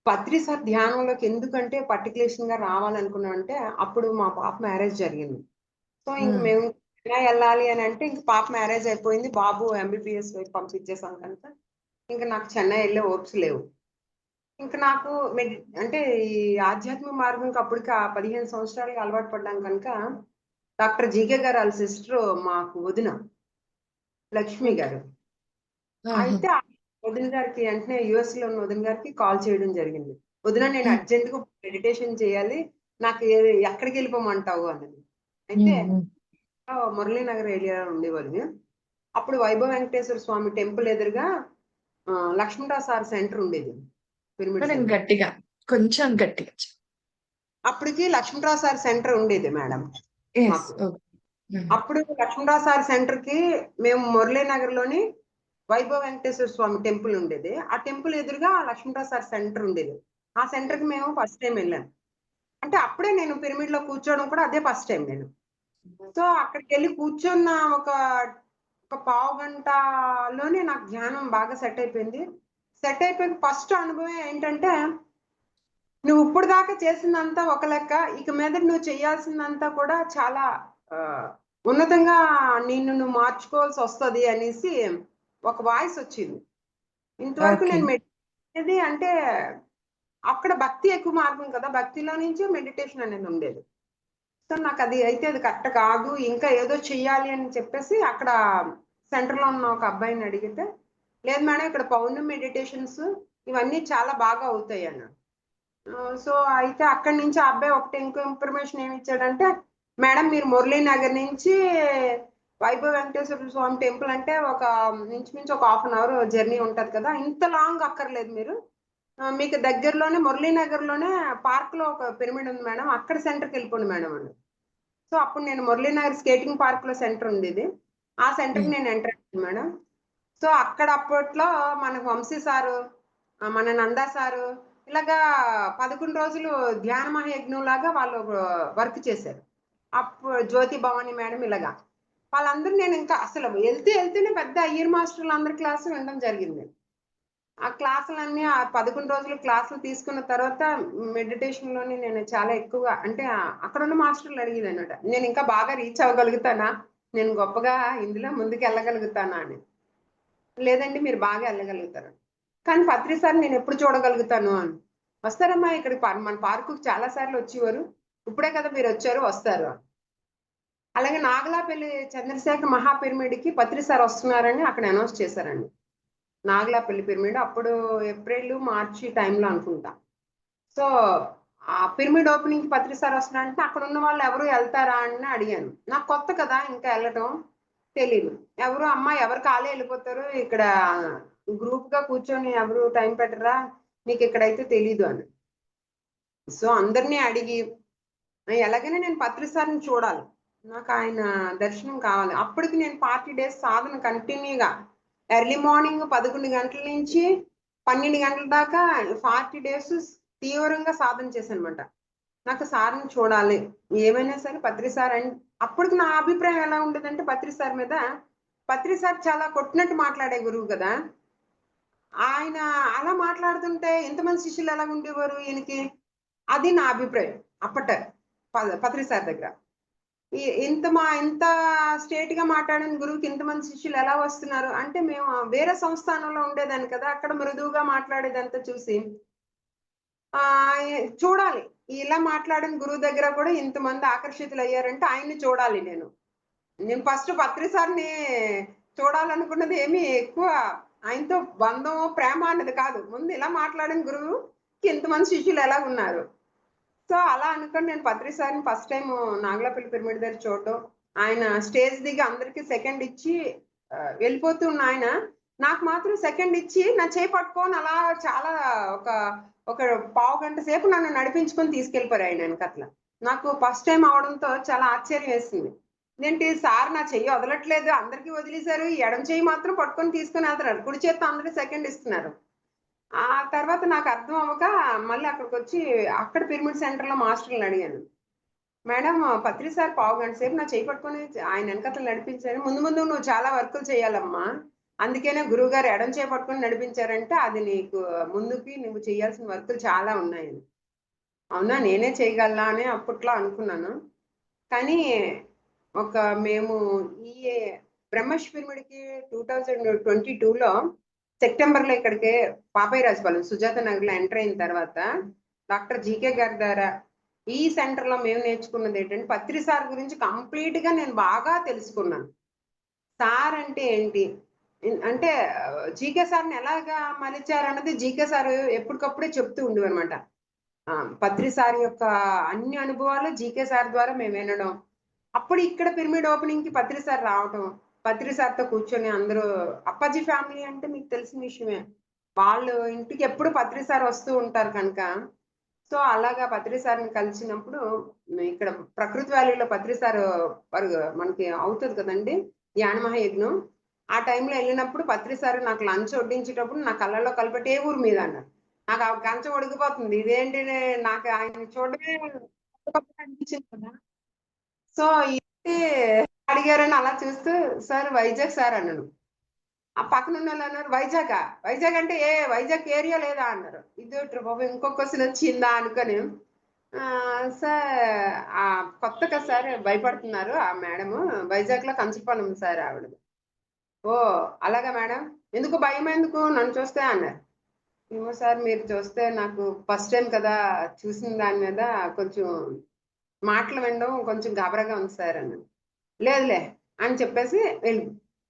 D: పత్రిసారి ధ్యానంలోకి ఎందుకంటే పర్టికులేషన్ గా రావాలనుకున్నా అంటే అప్పుడు మా పాప మ్యారేజ్ జరిగింది. సో ఇంక మేము చెన్నై వెళ్ళాలి అని అంటే ఇంక పాప మ్యారేజ్ అయిపోయింది, బాబు MBBS వైపు పంపించేసాం కనుక ఇంకా నాకు చెన్నై వెళ్ళే ఓప్స్ లేవు. ఇంకా నాకు అంటే ఈ ఆధ్యాత్మిక మార్గంకి అప్పటికి 15 సంవత్సరాలకి అలవాటు పడ్డాం కనుక డాక్టర్ జీకే గారు వాళ్ళ సిస్టర్ మాకు వదిన లక్ష్మి గారు. అయితే వదిన గారికి వెంటనే US లో ఉన్న వదిన గారికి కాల్ చేయడం జరిగింది. వదిన నేను అర్జెంట్ గా మెడిటేషన్ చేయాలి, నాకు ఎక్కడికి వెళ్ళిపోమంటావు అన్నది. అయితే మురళీనగర్ ఏరియా ఉండేవాళ్ళు. అప్పుడు వైభవ వెంకటేశ్వర స్వామి టెంపుల్ ఎదురుగా లక్ష్మణరావు సార్ సెంటర్ ఉండేది.
A: గట్టిగా, కొంచెం గట్టిగా.
D: అప్పటికి లక్ష్మణరావు సార్ సెంటర్ ఉండేది మేడం మాకు. అప్పుడు లక్ష్మణరావు సార్ సెంటర్ కి మేము మురళీనగర్ లోని వైభవ వెంకటేశ్వర స్వామి టెంపుల్ ఉండేది. ఆ టెంపుల్ ఎదురుగా లక్ష్మణరావు సార్ సెంటర్ ఉండేది. ఆ సెంటర్ కి మేము ఫస్ట్ టైం వెళ్ళాను. అంటే అప్పుడే నేను పిరమిడ్ లో కూర్చోవడం కూడా అదే ఫస్ట్ టైం నేను. సో అక్కడికి వెళ్ళి కూర్చున్న ఒక పావు గంటలోనే నాకు ధ్యానం బాగా సెట్ అయిపోయింది. సెట్ అయిపోయిన ఫస్ట్ అనుభవం ఏంటంటే, నువ్వు ఇప్పుడు దాకా చేసిందంతా ఒక లెక్క, ఇక మీద నువ్వు చేయాల్సిందంతా కూడా చాలా ఉన్నతంగా నిన్ను నువ్వు మార్చుకోవాల్సి వస్తుంది అనేసి ఒక వాయిస్ వచ్చింది. ఇంతవరకు నేను మెడిటేషన్ అంటే అక్కడ భక్తి ఎక్కువ మార్గం కదా, భక్తిలో నుంచి మెడిటేషన్ అనేది ఉండేది. సో నాకు అది కరెక్ట్ కాదు, ఇంకా ఏదో చెయ్యాలి అని చెప్పేసి అక్కడ సెంటర్ లో ఉన్న ఒక అబ్బాయిని అడిగితే, లేదు మేడం ఇక్కడ పౌర్ణమి మెడిటేషన్స్ ఇవన్నీ చాలా బాగా అవుతాయి అన్నాడు. సో అయితే అక్కడి నుంచి ఆ అబ్బాయి ఒకటి ఇంకో ఇన్ఫర్మేషన్ ఏమి ఇచ్చాడంటే, మేడం మీరు మురళీనగర్ నుంచి వైభవ వెంకటేశ్వర స్వామి టెంపుల్ అంటే ఒక ఇంచుమించు ఒక 1/2 hour జర్నీ ఉంటది కదా, ఇంత లాంగ్ అక్కర్లేదు, మీరు మీకు దగ్గరలోనే మురళీనగర్ లోనే పార్క్ లో ఒక పిరమిడ్ ఉంది మేడం, అక్కడ సెంటర్కి వెళ్ళిపోండి మేడం అని. సో అప్పుడు నేను మురళీనగర్ స్కేటింగ్ పార్క్ లో సెంటర్ ఉండేది, ఆ సెంటర్కి నేను ఎంటర్ అయ్యాను మేడం. సో అక్కడ అప్పట్లో మనకు వంశీ సారు, మన నందా సారు ఇలాగా 11 రోజులు ధ్యాన మహాయజ్ఞం లాగా వాళ్ళు వర్క్ చేశారు. అప్పుడు జ్యోతి భవాని మేడం ఇలాగా వాళ్ళందరూ నేను ఇంకా అసలు వెళ్తూనే పెద్ద అయ్యర్ మాస్టర్లు అందరి క్లాసు వినడం జరిగింది. ఆ క్లాసులన్నీ ఆ 11 రోజులు క్లాసులు తీసుకున్న తర్వాత మెడిటేషన్‌లోని నేను చాలా ఎక్కువగా అంటే అక్కడున్న మాస్టర్‌లు అడిగేదన్నమాట. నేను ఇంకా బాగా రీచ్ అవ్వగలుగుతానా? నేను గొప్పగా ఇందులో ముందుకెళ్ళగలుగుతానా అని. లేదండి మీరు బాగా ఎళ్ళగలుగుతారు. కానీ పత్రి సార్ నేనెప్పుడు చూడగలుగుతాను అని. వస్తారమ్మా ఇక్కడికి మన పార్కుకి చాలా సార్లు వచ్చేవారు. ఇప్పుడే కదా మీరొచ్చారు వస్తారు. అలాగే నాగలాపల్లి చంద్రశేఖర్ మహా పిరమిడ్‌కి పత్రి సార్ వస్తున్నారని అక్కడ అనౌన్స్ చేశారండి. నాగలాపల్లి పిరమిడ్ అప్పుడు ఏప్రిల్, మార్చి టైంలో అనుకుంటా. సో, ఆ పిరమిడ్ ఓపెనింగ్‌కి పత్రి సార్ వస్తున్నారంటే అక్కడున్న వాళ్ళు ఎవరు ఎళ్తారా అని అడిగాను. నాకు కొత్త కదా ఇంకా ఎళ్ళటం తెలీదు. అమ్మ ఎవరు ఖాళీ ఎళ్ళిపోతారు. ఇక్కడ గ్రూప్‌గా కూర్చొని ఎవరు టైం పెట్టరా? నీకిక్కడైతే తెలీదు అని. సో, అందరిని అడిగి ఎలాగైనా నేను పత్రి సార్‌ని చూడాలి. నాకాయన దర్శనం కావాలి. అప్పటికి నేను 40 డేస్ సాధన కంటిన్యూగా ఎర్లీ మార్నింగ్ 11 గంటల నుంచి 12 గంటల దాకా 40 డేస్ తీవ్రంగా సాధన చేశానన్నమాట. నాకు సార్‌ని చూడాలి. ఏమైనా సరే పత్రి సార్ అప్పటికి నా అభిప్రాయం ఎలా ఉండేదంటే పత్రి సార్ మీద, పత్రి సార్ చాలా కొట్టినట్టు మాట్లాడే గురువు గదా! ఆయన అలా మాట్లాడుతుంటే ఎంతమంది శిష్యులు ఎలాగుండేవారు ఈయనకి? అది నా అభిప్రాయం. అప్పట పత్రి సార్ దగ్గర. ఇంత స్ట్రెయిట్‌గా మాట్లాడిన గురువుకి ఇంతమంది శిష్యులు ఎలా వస్తున్నారు? అంటే మేము వేరే సంస్థానంలో ఉండేదాన్ని కదా! అక్కడ మృదువుగా మాట్లాడేదంతా చూసి చూడాలి. ఇలా మాట్లాడిన గురువు దగ్గర కూడా ఇంతమంది ఆకర్షితులయ్యారంటే ఆయన్ని చూడాలి నేను. నేను ఫస్ట్ పత్రి సార్‌ని చూడాలనుకున్నది ఏమి ఎక్కువ ఆయనతో బంధం, ప్రేమ అన్నది కాదు. ముందు ఇలా మాట్లాడిన గురువుకి ఇంతమంది శిష్యులు ఎలాగున్నారు? సో, అలా అనుకోని నేను పత్రి సార్‌ని ఫస్ట్ టైము నాగలాపల్లి పిరమిడ్ దగ్గర చూడడం. ఆయన స్టేజ్ దిగి అందరికి సెకండ్ ఇచ్చి వెళ్ళిపోతూ ఉన్న ఆయన, నాకు మాత్రం సెకండ్ ఇచ్చి నా చేయి పట్టుకొని అలా చాలా ఒక, ఒక పావుగంట సేపు నన్ను నడిపించుకొని తీసుకెళ్ళిపోయారు ఆయన ఎనకతల. నాకు ఫస్ట్ టైమ్ అవ్వడంతో చాలా ఆశ్చర్యం వేసింది. ఇదేంటి సార్ నా చెయ్యి వదలట్లేదు అందరికి వదిలేసారు. ఈ ఎడమ చెయ్యి మాత్రం పట్టుకొని తీసుకొనెళ్తున్నారు. కుడి చేత్తో అందరికి సెకండ్ ఇస్తున్నారు. ఆ తర్వాత నాకు అర్థం అవ్వక మళ్ళీ అక్కడికొచ్చి అక్కడ పిరమిడ్ సెంటర్‌లో మాస్టర్‌లని అడిగాను. మేడం పత్రి సార్ పావుగంట సేపు నా చెయ్యి పట్టుకొని ఆయన ఎనకాతల నడిపించారు. ముందు ముందు నువ్వు చాలా వర్కులు చేయాలమ్మా. అందుకేనే గురువుగారు ఎడమ చెయ్యి పట్టుకొని నడిపించారంటే అది నీకు ముందుకి నువ్వు చేయాల్సిన వర్కులు చాలా ఉన్నాయని. అవునా! నేనే చేయగలనా అని అప్పట్లో అనుకున్నాను. కానీ మేము ఈ బ్రహ్మర్షి పిరమిడ్‌కి 2022లో సెప్టెంబర్‌లో ఇక్కడికి పాపయ్యరాజుపాలెం సుజాత నగర్‌లో ఎంటర్ అయిన తర్వాత డాక్టర్ జీకే గారి ద్వారా ఈ సెంటర్‌లో మేము నేర్చుకున్నదేంటంటే పత్రి సార్ గురించి కంప్లీట్‌గా నేను బాగా తెలుసుకున్నాను. సార్ అంటే ఏంటి? అంటే జీకే సార్‌ని ఎలాగా మలిచారన్నది జీకే సారు ఎప్పటికప్పుడే చెప్తూ ఉండేవారన్నమాట. పత్రి సార్ యొక్క అన్ని అనుభవాలు జీకే సార్ ద్వారా మేము వినడం. అప్పుడు ఇక్కడ పిరమిడ్ ఓపెనింగ్‌కి పత్రి సార్ రావటం. పత్రి సార్‌తో కూర్చొని అందరూ అప్పాజీ ఫ్యామిలీ అంటే మీకు తెలిసిన విషయమే. వాళ్ళు ఇంటికి ఎప్పుడు పత్రి సార్ వస్తూ ఉంటారు కనుక, సో, అలాగా పత్రి సార్‌ని కలిసినప్పుడు ఇక్కడ ప్రకృతి వ్యాలీలో పత్రి సారు మనకి అవుతది కదండీ! ధ్యాన మహాయజ్ఞం. ఆ టైంలో ఎళ్ళినప్పుడు పత్రి సారు నాకు లంచ్ వడ్డించేటప్పుడు నా కళ్ళల్లో కలిపెట్టి "ఏ ఊరు మీది" అన్నారు. నాకు ఆ కంచం ఉడికిపోతుంది. ఇదేంటి నాకు ఆయన్ని చూడడమే కొత్తగా అనిపించింది కదా! సో, ఏంటి అడిగారని అలా చూస్తూ సార్ వైజాగ్ సార్ అన్నాను. ఆ పక్కనున్నోళ్ళన్నారు వైజాగా? వైజాగ్ అంటే వైజాగ్ ఏరియా లేదా అన్నారు. ఇదేంట్రా బాబు ఇంకో క్వెషన్ వచ్చిందా అనుకోని సార్ కొత్త కదా సార్ భయపడుతున్నారు ఆ మేడము. వైజాగ్‌లో కంచపాలెం సార్ ఆవిడది. ఓహ్! అలాగా మేడం? ఎందుకు భయమెందుకు నన్ను చూస్తే అన్నారు. ఏమో సార్ మీరు చూస్తే నాకు ఫస్ట్ టైమ్ కదా! చూసిన దాని మీద కొంచెం మాటలు వినడం కొంచెం గాబరాగా ఉంది సార్ అన్నాను. లేదులే అని చెప్పేసి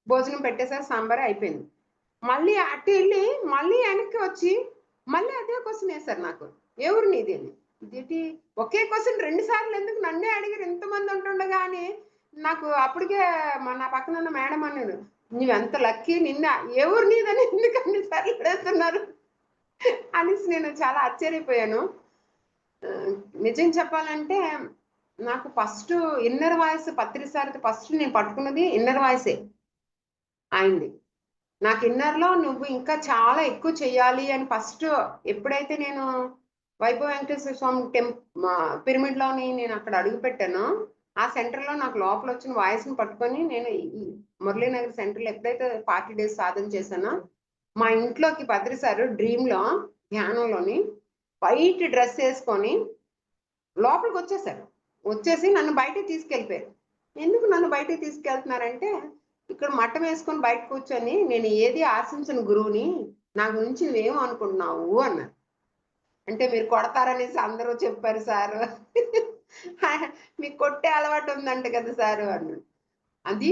D: భోజనం పెట్టేసారు. సాంబారు అయిపోయింది. మళ్ళీ అటు ఎళ్లి మళ్ళీ వెనక్కి వచ్చి మళ్ళీ అదే క్వెషన్ ఏసారు నాకు. ఏ ఊరు నీది అని. ఇదేంటి ఒకే క్వెషన్ 2 సార్లు ఎందుకు నన్నే అడిగారు ఇంతమంది ఉంటుండగా అని నాకు అప్పటికే నా పక్కన ఉన్న మేడం అన్నారు. "నువ్వెంత లక్కీ నిన్న ఏ ఊరు నీదని ఎందుకు అన్ని సార్లు అడుగుతున్నారు" అనేసి నేను చాలా ఆశ్చర్యపోయాను. ఆహ్, నిజం చెప్పాలంటే నాకు ఫస్ట్ ఇన్నర్ వాయిస్ పత్రి సార్‌ది ఫస్ట్ నేను పట్టుకున్నది ఇన్నర్ వాయిసే ఆయనది. నాకు ఇన్నర్ లో నువ్వు ఇంకా చాలా ఎక్కువ చెయ్యాలి అని ఫస్ట్ ఎప్పుడైతే నేను వైభవ వెంకటేశ్వర స్వామి పిరమిడ్ లోని నేను అక్కడ అడుగు పెట్టానో ఆ సెంటర్ లో నాకు లోపల వచ్చిన వాయిస్ ని పట్టుకొని నేను ఈ మురళీనగర్ సెంటర్ లో ఎప్పుడైతే 40 డేస్ సాధన చేశానో మా ఇంట్లోకి భద్రి సార్ డ్రీమ్ లో ధ్యానంలోని వైట్ డ్రెస్ వేసుకొని లోపలికి వచ్చేసారు. వచ్చేసి నన్ను బయటకు తీసుకెళ్ళిపోయారు. ఎందుకు నన్ను బయటకు తీసుకెళ్తున్నారంటే ఇక్కడ మట్టం వేసుకొని బయట కూర్చొని నేను ఏది ఆశించను గురువుని, నా గురించి నువ్వేం అనుకుంటున్నావు అన్నారు. అంటే మీరు కొడతారనేసి అందరూ చెప్పారు సారు. మీకు కొట్టే అలవాటు ఉందంట కదా సారు అన్నాడు. అది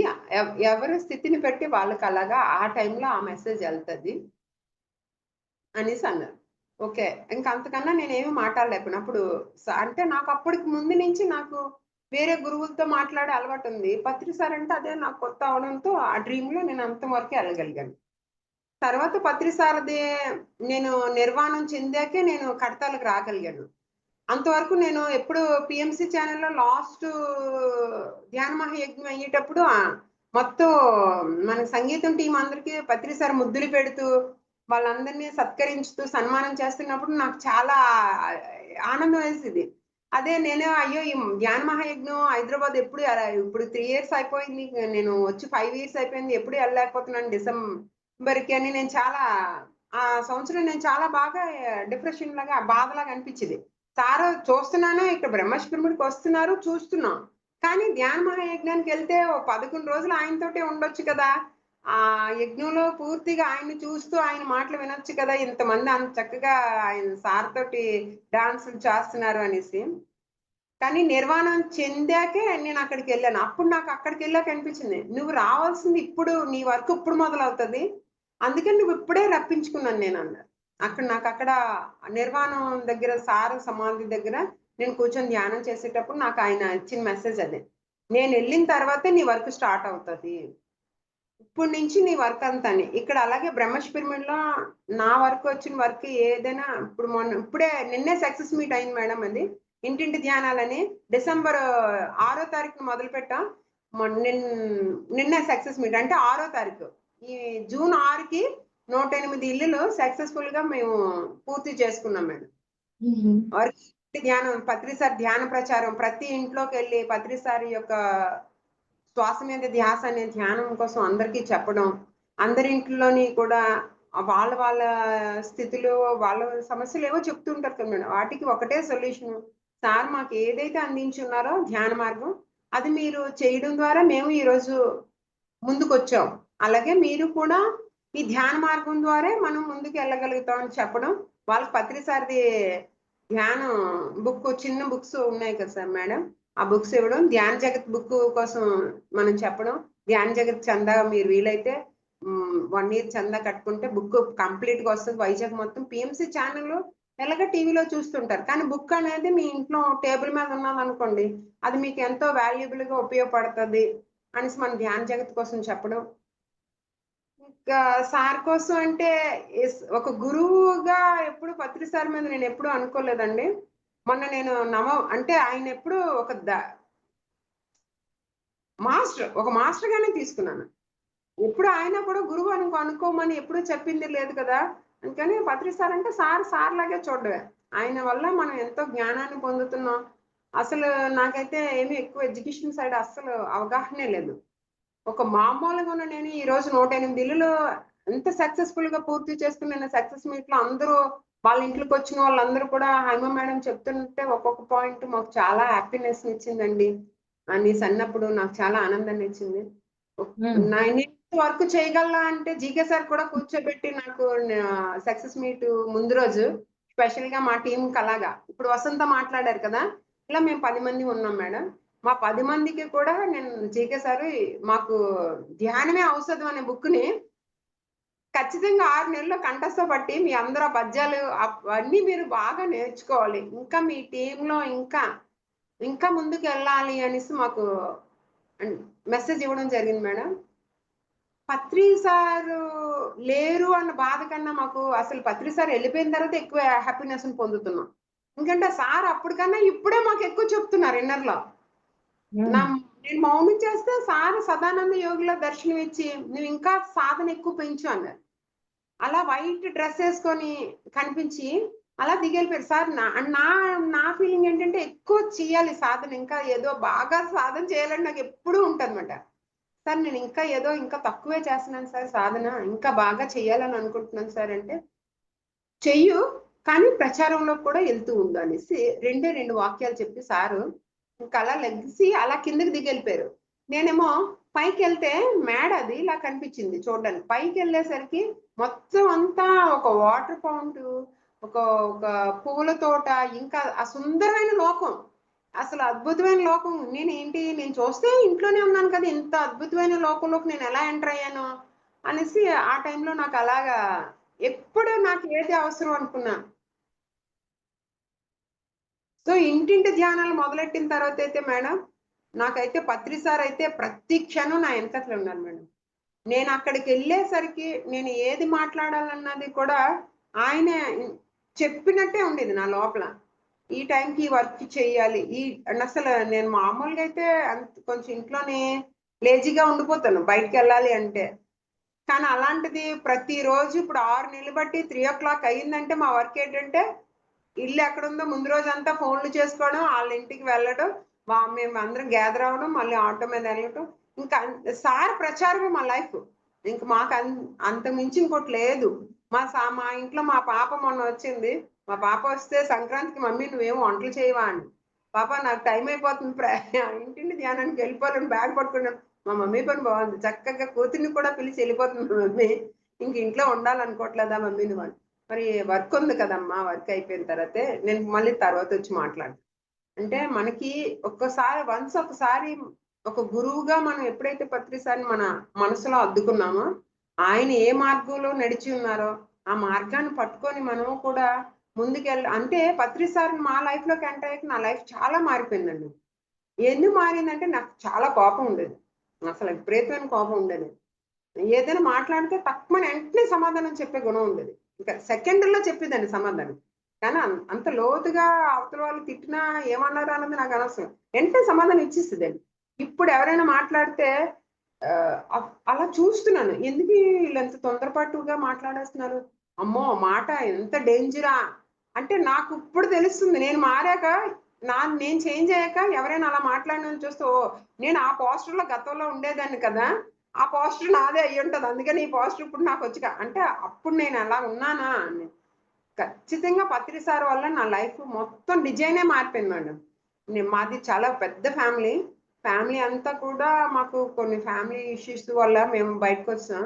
D: ఎవరి స్థితిని బట్టి వాళ్ళకి అలాగా ఆ టైంలో ఆ మెసేజ్ వెళ్తుంది అనేసి అన్నారు. ఓకే. ఇంక అంతకన్నా నేనేమి మాట్లాడలేకపోయాను. అప్పుడు అంటే నాకు అప్పటికి ముందు నుంచి నాకు వేరే గురువులతో మాట్లాడే అలవాటు ఉంది. పత్రి సార్ అంటే అదే నాకు కొత్త అవడంతో ఆ డ్రీమ్‌లో నేను అంతవరకే వెళ్ళగలిగాను. తర్వాత పత్రి సార్‌ది నేను నిర్వాణం చెందాకే నేను కడతాలకు రాగలిగాను. అంతవరకు నేను ఎప్పుడు పిఎంసి ఛానెల్‌లో లాస్ట్ ధ్యాన మహాయజ్ఞం అయ్యేటప్పుడు మొత్తం మన సంగీతం టీం అందరికి పత్రి సార్ ముద్దులు పెడుతూ వాళ్ళందరినీ సత్కరించుతూ సన్మానం చేస్తున్నప్పుడు నాకు చాలా ఆనందం వేసేది. అదే నేను అయ్యో ఈ ధ్యాన మహాయజ్ఞం హైదరాబాద్ ఎప్పుడు ఇప్పుడు 3 ఇయర్స్ అయిపోయింది. నేను వచ్చి 5 ఇయర్స్ అయిపోయింది. ఎప్పుడు వెళ్ళలేకపోతున్నాను డిసెంబర్‌కి అని నేను చాలా ఆ సంవత్సరం నేను చాలా బాగా డిప్రెషన్ లాగా బాధలాగా అనిపించేది. సారు చూస్తున్నాను ఇక్కడ బ్రహ్మర్షి పిరమిడ్‌కి వస్తున్నారు చూస్తున్నాం. కానీ ధ్యాన మహాయజ్ఞానికెళ్తే ఓ 11 రోజులు ఆయనతోటే ఉండొచ్చు కదా! ఆ యజ్ఞంలో పూర్తిగా ఆయన్ని చూస్తూ ఆయన మాటలు వినొచ్చు కదా! ఇంతమంది అంత చక్కగా ఆయన సార్ తోటి డాన్సులు చేస్తున్నారు అనేసి. కానీ నిర్వాణం చెందాకే నేను అక్కడికెళ్ళాను. అప్పుడు నాకు అక్కడికెళ్ళాక అనిపించింది. నువ్వు రావాల్సింది ఇప్పుడు నీ వర్క్ ఇప్పుడు మొదలవుతది. అందుకని నువ్వు ఇప్పుడే రప్పించుకున్నాను నేనన్నారు. అక్కడ నిర్వాణం దగ్గర సార్ సమాధి దగ్గర నేను కూర్చొని ధ్యానం చేసేటప్పుడు నాకు ఆయన ఇచ్చిన మెసేజ్ అదే. నేనెళ్ళిన తర్వాతే నీ వర్క్ స్టార్ట్ అవుతది. ఇప్పటి నుంచి నీ వర్క్ అంతా అని. ఇక్కడ అలాగే బ్రహ్మర్షి పిరమిడ్‌లో నా వరకు వచ్చిన వర్క్ ఏదైనా ఇప్పుడే నిన్నే సక్సెస్ మీట్ అయింది మేడం అది. ఇంటింటి ధ్యానాలని డిసెంబర్ 6 తారీఖున మొదలుపెట్టాం. నిన్నే సక్సెస్ మీట్ అంటే 6 తారీఖు. ఈ జూన్ 6కి 108 ఇల్లులు సక్సెస్‌ఫుల్‌గా మేము పూర్తి చేసుకున్నాం మేడం. వర్క్ ధ్యానం పత్రి సార్ ధ్యాన ప్రచారం ప్రతి ఇంట్లోకెళ్ళి పత్రి సార్ యొక్క శ్వాస మీద ధ్యాస అనే ధ్యానం కోసం అందరికీ చెప్పడం. అందరి ఇంట్లోని కూడా వాళ్ళ స్థితిలో వాళ్ళ సమస్యలేవో చెప్తుంటారు కదా మేడం. వాటికి ఒకటే సొల్యూషను. సార్ మాకు ఏదైతే అందించున్నారో ధ్యాన మార్గం, అది మీరు చేయడం ద్వారా మేము ఈరోజు ముందుకొచ్చాం. అలాగే మీరు కూడా ఈ ధ్యాన మార్గం ద్వారే మనం ముందుకు వెళ్ళగలుగుతాం అని చెప్పడం. వాళ్ళకి పత్రి సార్‌ది ధ్యానం చిన్న బుక్స్ ఉన్నాయి కదా సార్ మేడం. ఆ బుక్స్ ఇవ్వడం, ధ్యాన్ జగత్ బుక్ కోసం మనం చెప్పడం. ధ్యాన్ జగత్ చందా మీరు వీలైతే 1 ఇయర్ చందా కట్టుకుంటే బుక్ కంప్లీట్‌గా వస్తది. వైజాగ్ మొత్తం పిఎంసి ఛానెల్ ఎలాగో టీవీలో చూస్తుంటారు. కానీ బుక్ అనేది మీ ఇంట్లో టేబుల్ మీద ఉన్నదనుకోండి, అది మీకు ఎంతో వాల్యుబుల్‌గా ఉపయోగపడతది అనేసి మన ధ్యాన్ జగత్ కోసం చెప్పడం. ఇంకా సార్ కోసం అంటే ఒక గురువుగా ఎప్పుడు పత్రి సార్ మీద నేనెప్పుడు అనుకోలేదండి. మొన్న నేను అంటే ఆయనెప్పుడు ఒక మాస్టర్ గానే తీసుకున్నాను. ఎప్పుడు ఆయన కూడా గురువు అనుకోమని ఎప్పుడు చెప్పింది లేదు కదా! అందుకని పత్రి సార్ అంటే సార్ లాగే చూడడమే. ఆయన వల్ల మనం ఎంతో జ్ఞానాన్ని పొందుతున్నాం. అసలు నాకైతే ఏమి ఎక్కువ ఎడ్యుకేషన్ సైడ్ అస్సలు అవగాహనే లేదు. ఒక మామూలుగా ఉన్న నేను ఈరోజు 108 ఇల్లులు ఎంత సక్సెస్‌ఫుల్‌గా పూర్తి చేసుకున్న సక్సెస్ మీట్‌లో అందరూ వాళ్ళ ఇంట్లోకొచ్చిన వాళ్ళందరూ కూడా హైమ మేడం చెప్తుంటే ఒక్కొక్క పాయింట్ మాకు చాలా హ్యాపీనెస్‌నిచ్చిందండి అనేసి అన్నప్పుడు నాకు చాలా ఆనందాన్నిచ్చింది. నేను వర్క్ చేయగలనా అంటే జీకే సార్ కూడా కూర్చోబెట్టి నాకు సక్సెస్ మీట్ ముందు రోజు స్పెషల్‌గా మా టీమ్‌కి అలాగా ఇప్పుడు వసంత మాట్లాడారు కదా! ఇలా మేము 10 మంది ఉన్నాం మేడం. మా 10 మందికి కూడా నేను జీకే సారు మాకు 'ధ్యానమే ఔషధం' అనే బుక్‌ని ఖచ్చితంగా 6 నెలల్లో కంఠస్థ పట్టి మీ అందరు ఆ పద్యాలు అవన్నీ మీరు బాగా నేర్చుకోవాలి. ఇంకా మీ టీమ్‌లో ఇంకా ముందుకెళ్ళాలి అనేసి మాకు అన్ మెసేజ్ ఇవ్వడం జరిగింది మేడం. పత్రి సారు లేరు అన్న బాధ కన్నా మాకు అసలు పత్రి సార్ ఎళ్ళిపోయిన తర్వాత ఎక్కువ హ్యాపీనెస్‌ని పొందుతున్నాం. ఎందుకంటే సార్ అప్పటికన్నా ఇప్పుడే మాకెక్కువ చెప్తున్నారు ఇన్నర్‌లో. నా నేను మౌనం చేస్తే సార్ సదానంద యోగిలో దర్శనం ఇచ్చి నువ్వు ఇంకా సాధన ఎక్కువ పెంచు అన్నారు. అలా వైట్ డ్రెస్ వేసుకొని కనిపించి అలా దిగెళ్ళిపోయారు సార్. నా నా నా ఫీలింగ్ ఏంటంటే ఎక్కువ చేయాలి సాధన, ఇంకా ఏదో బాగా సాధన చేయాలని నాకు ఎప్పుడూ ఉంటదన్నమాట. సార్ నేను ఇంకా తక్కువే చేస్తున్నాను సార్ సాధన, ఇంకా బాగా చేయాలని అనుకుంటున్నాను సార్ అంటే, చెయ్యు కానీ ప్రచారంలో కూడా వెళ్తూ ఉండు అనేసి రెండు వాక్యాలు చెప్పి సారు ఇంకా అలా లెగ్సి అలా కిందకి దిగెళ్ళిపోయారు. నేనేమో పైకి వెళ్తే మేడ అది ఇలా కనిపించింది చూడడానికి. పైకి వెళ్ళేసరికి మొత్తం అంతా ఒక వాటర్ ఫౌంట్, ఒక ఒక పూల తోట, ఇంకా ఆ సుందరమైన లోకం, అసలు అద్భుతమైన లోకం. నేను చూస్తే ఇంట్లోనే ఉన్నాను కదా, ఇంత అద్భుతమైన లోకంలోకి నేను ఎలా ఎంటర్ అయ్యాను అనేసి ఆ టైంలో నాకు అలాగా ఎప్పుడు నాకు ఏది అవసరం అనుకున్నా. సో ఇంటింటి ధ్యానాలు మొదలెట్టిన తర్వాత అయితే మేడం, నాకైతే పత్రి సార్ అయితే ప్రతి క్షణం నా వెనకతలు ఉన్నారు మేడం. నేను అక్కడికి వెళ్ళేసరికి నేను ఏది మాట్లాడాలన్నది కూడా ఆయన చెప్పినట్టే ఉండేది నా లోపల. ఈ టైంకి వర్క్ చేయాలి, అసలు నేను మామూలుగా అయితే కొంచెం ఇంట్లోనే లేజీగా ఉండిపోతాను బయటికి వెళ్ళాలి అంటే. కానీ అలాంటిది ప్రతిరోజు ఇప్పుడు 6 నెలలు బట్టి 3:00 అయిందంటే మా వర్క్ ఏంటంటే ఇల్లు ఎక్కడుందో ముందు రోజు అంతా ఫోన్లు చేసుకోవడం, వాళ్ళ ఇంటికి వెళ్ళడం, మేము అందరం గ్యాదర్ అవ్వడం, మళ్ళీ ఆటో మీద వెళ్ళటం. ఇంకా సార్ ప్రచారమే మా లైఫ్. ఇంక మాకు అంత మించి ఇంకోటి లేదు. మా ఇంట్లో మా పాప మొన్న వచ్చింది. మా పాప వస్తే సంక్రాంతికి మమ్మీ నువ్వేం వంటలు చేయవా అని. పాప నాకు టైం అయిపోతుంది ఇంటింటి ధ్యానానికి వెళ్ళిపోవాలని బ్యాగ్ పట్టుకున్నాను. మా మమ్మీ పని బాగుంది, చక్కగా కూతుర్ని కూడా పిలిచి వెళ్ళిపోతుంది మమ్మీ, ఇంక ఇంట్లో ఉండాలనుకోవట్లేదా మమ్మీ నువ్వు అని. మరి వర్క్ ఉంది కదమ్మా, వర్క్ అయిపోయిన తర్వాతే నేను మళ్ళీ తర్వాత వచ్చి మాట్లాడతాను అంటే, మనకి ఒకసారి ఒక గురువుగా మనం ఎప్పుడైతే పత్రి సార్ని మన మనసులో అద్దుకున్నామో, ఆయన ఏ మార్గంలో నడిచి ఉన్నారో ఆ మార్గాన్ని పట్టుకొని మనం కూడా అంటే పత్రి సార్ మా లైఫ్ లోకి ఎంటర్ అయ్యాక నా లైఫ్ చాలా మారిపోయిందండి. ఎందుకు మారిందంటే నాకు చాలా కోపం ఉండేది, అసలు విపరీతమైన కోపం ఉండేది. ఏదైనా మాట్లాడితే తక్కువ వెంటనే సమాధానం చెప్పే గుణం ఉండేది. ఇంకా సెకండ్‌లో చెప్పేదాన్ని సమాధానం. కానీ అంత లోతుగా అవతల వాళ్ళు తిట్టినా ఏమన్నారు అన్నది నాకు అనవసరం. వెంటనే సమాధానం ఇచ్చేసేదాన్ని. ఇప్పుడు ఎవరైనా మాట్లాడితే అలా చూస్తున్నాను. ఎందుకు వీళ్ళంత తొందరపాటుగా మాట్లాడేస్తున్నారు? అమ్మో! మాట ఎంత డేంజరా అంటే నాకు ఇప్పుడు తెలుస్తుంది. నేను మారాక నేను చేంజ్ అయ్యాక ఎవరైనా అలా మాట్లాడినోళ్ళని చూస్తే ఓహ్! నేను ఆ పోస్టర్‌లో గతంలో ఉండేదాన్ని కదా, ఆ పోస్టర్ నాదే అయ్యుంటది. అందుకని ఈ పోస్టర్ ఇప్పుడు నాకొచ్చి అంటే అప్పుడు నేను అలా ఉన్నానా అని. ఖచ్చితంగా పత్రి సార్ వల్ల నా లైఫ్ మొత్తం డిజైనే మారిపోయింది మేడం. మాది చాలా పెద్ద ఫ్యామిలీ. ఫ్యామిలీ అంతా కూడా మాకు కొన్ని ఫ్యామిలీ ఇష్యూస్ వల్ల మేము బయటకొచ్చాం.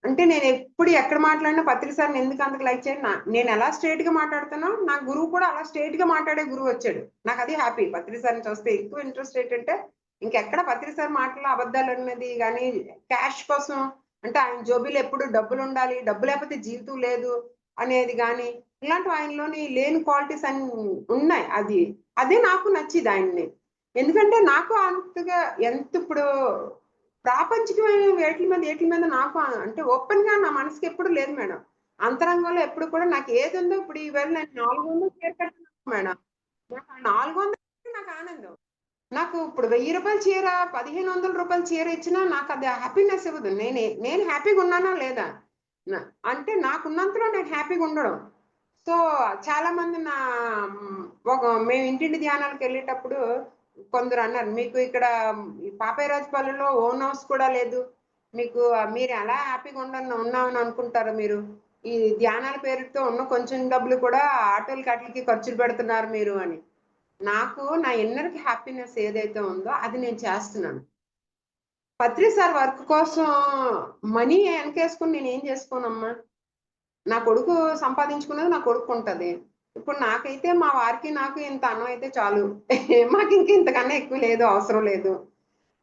D: అంటే నేనెప్పుడు ఎక్కడ మాట్లాడినా పత్రి సార్‌ని ఎందుకు అంతగా లైక్ చేయను. నేనెలా స్ట్రెయిట్‌గా మాట్లాడుతానో నా గురువు కూడా అలా స్ట్రెయిట్‌గా మాట్లాడే గురువొచ్చాడు. నాకది హ్యాపీ. పత్రి సార్‌ని చూస్తే ఎక్కువ ఇంట్రెస్ట్ ఏంటంటే ఇంకెక్కడ పత్రి సార్ మాటల్లో అబద్దాలన్నది గాని, క్యాష్ కోసం అంటే ఆయన జోబీలో ఎప్పుడు డబ్బులుండాలి, డబ్బు లేకపోతే జీవితం లేదు అనేది గాని, ఇలాంటివి ఆయనలోని లేని క్వాలిటీస్ అన్ని ఉన్నాయి. అదే నాకు నచ్చేది ఆయన్ని. ఎందుకంటే నాకు అంతగా ఇప్పుడు ప్రాపంచికమైన ఏట్ల మీద నాకు అంటే ఓపెన్‌గా నా మనసుకి ఎప్పుడు లేదు మేడం. అంతరంగంలో ఎప్పుడు కూడా నాకు ఏదుందో ఇప్పుడు ఈవేళ నేను 400 చీర కట్టుకున్నాను మేడం. నాకు ఆ 400 నాకు ఆనందం. నాకు ఇప్పుడు రూ. 1000 చీర, రూ. 1500 చీర ఇచ్చినా నాకది హ్యాపీనెస్ ఇవ్వదు. నేను హ్యాపీగా ఉన్నానా లేదా? న అంటే నాకున్నంతలో నేను హ్యాపీగా ఉండడం. సో, చాలామంది మేము ఇంటింటి ధ్యానాలకెళ్ళేటప్పుడు కొందరన్నారు, "మీకు ఇక్కడ ఈ పాపయ్యరాజుపాలెంలో ఓన్ హౌస్ కూడా లేదు. మీరు ఎలా హ్యాపీగా ఉన్నామని అనుకుంటారు మీరు? ఈ ధ్యానాల పేరుతో ఉన్న కొంచెం డబ్బులు కూడా ఆటోలకి ఆటిలకి ఖర్చులు పెడుతున్నారు మీరు" అని. నాకు నా ఇన్నర్‌కి హ్యాపీనెస్ ఏదైతే ఉందో అది నేను చేస్తున్నాను. పత్రి సార్ వర్క్ కోసం మనీ ఎనకేసుకొని నేనేం చేసుకోనమ్మా. నా కొడుకు సంపాదించుకున్నది నా కొడుక్కుంటది. ఇప్పుడు నాకైతే మా వారికి నాకు ఇంత అన్నం అయితే చాలు. మాకింక ఇంతకన్నా ఎక్కువ లేదు, అవసరం లేదు.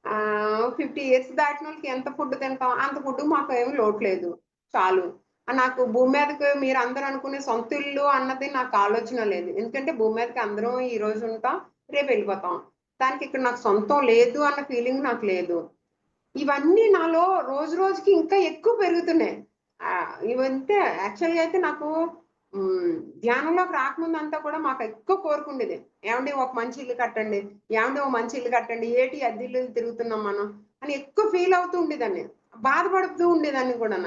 D: 50 ఇయర్స్ దాటినోళ్ళకి ఎంత ఫుడ్ తింటాం, అంత ఫుడ్ మాకేమి లోటు లేదు. చాలు. నాకు భూమి మీదకి మీరందరూ అనుకునే సొంత ఇల్లు అన్నది నాకు ఆలోచన లేదు. ఎందుకంటే భూమి మీదకి అందరం ఈరోజు ఉంటాం, రేపు వెళ్ళిపోతాం. దానికి ఇక్కడ నాకు సొంతం లేదు అన్న ఫీలింగ్ నాకు లేదు. ఇవన్నీ నాలో రోజు రోజుకి ఇంకా ఎక్కువ పెరుగుతున్నాయి. ఇవంతే యాక్చువల్‌గా అయితే నాకు ధ్యానంలోకి రాకముందు అంతా కూడా మాకు ఎక్కువ కోరుకుండేది. ఏమండి ఒక మంచి ఇల్లు కట్టండి, ఏమండి ఒక మంచి ఇల్లు కట్టండి, ఏటి అద్దె ఇల్లు తిరుగుతున్నాం మనం అని ఎక్కువ ఫీల్ అవుతూ ఉండేదాన్ని, బాధపడుతూ ఉండేదాన్ని కూడా.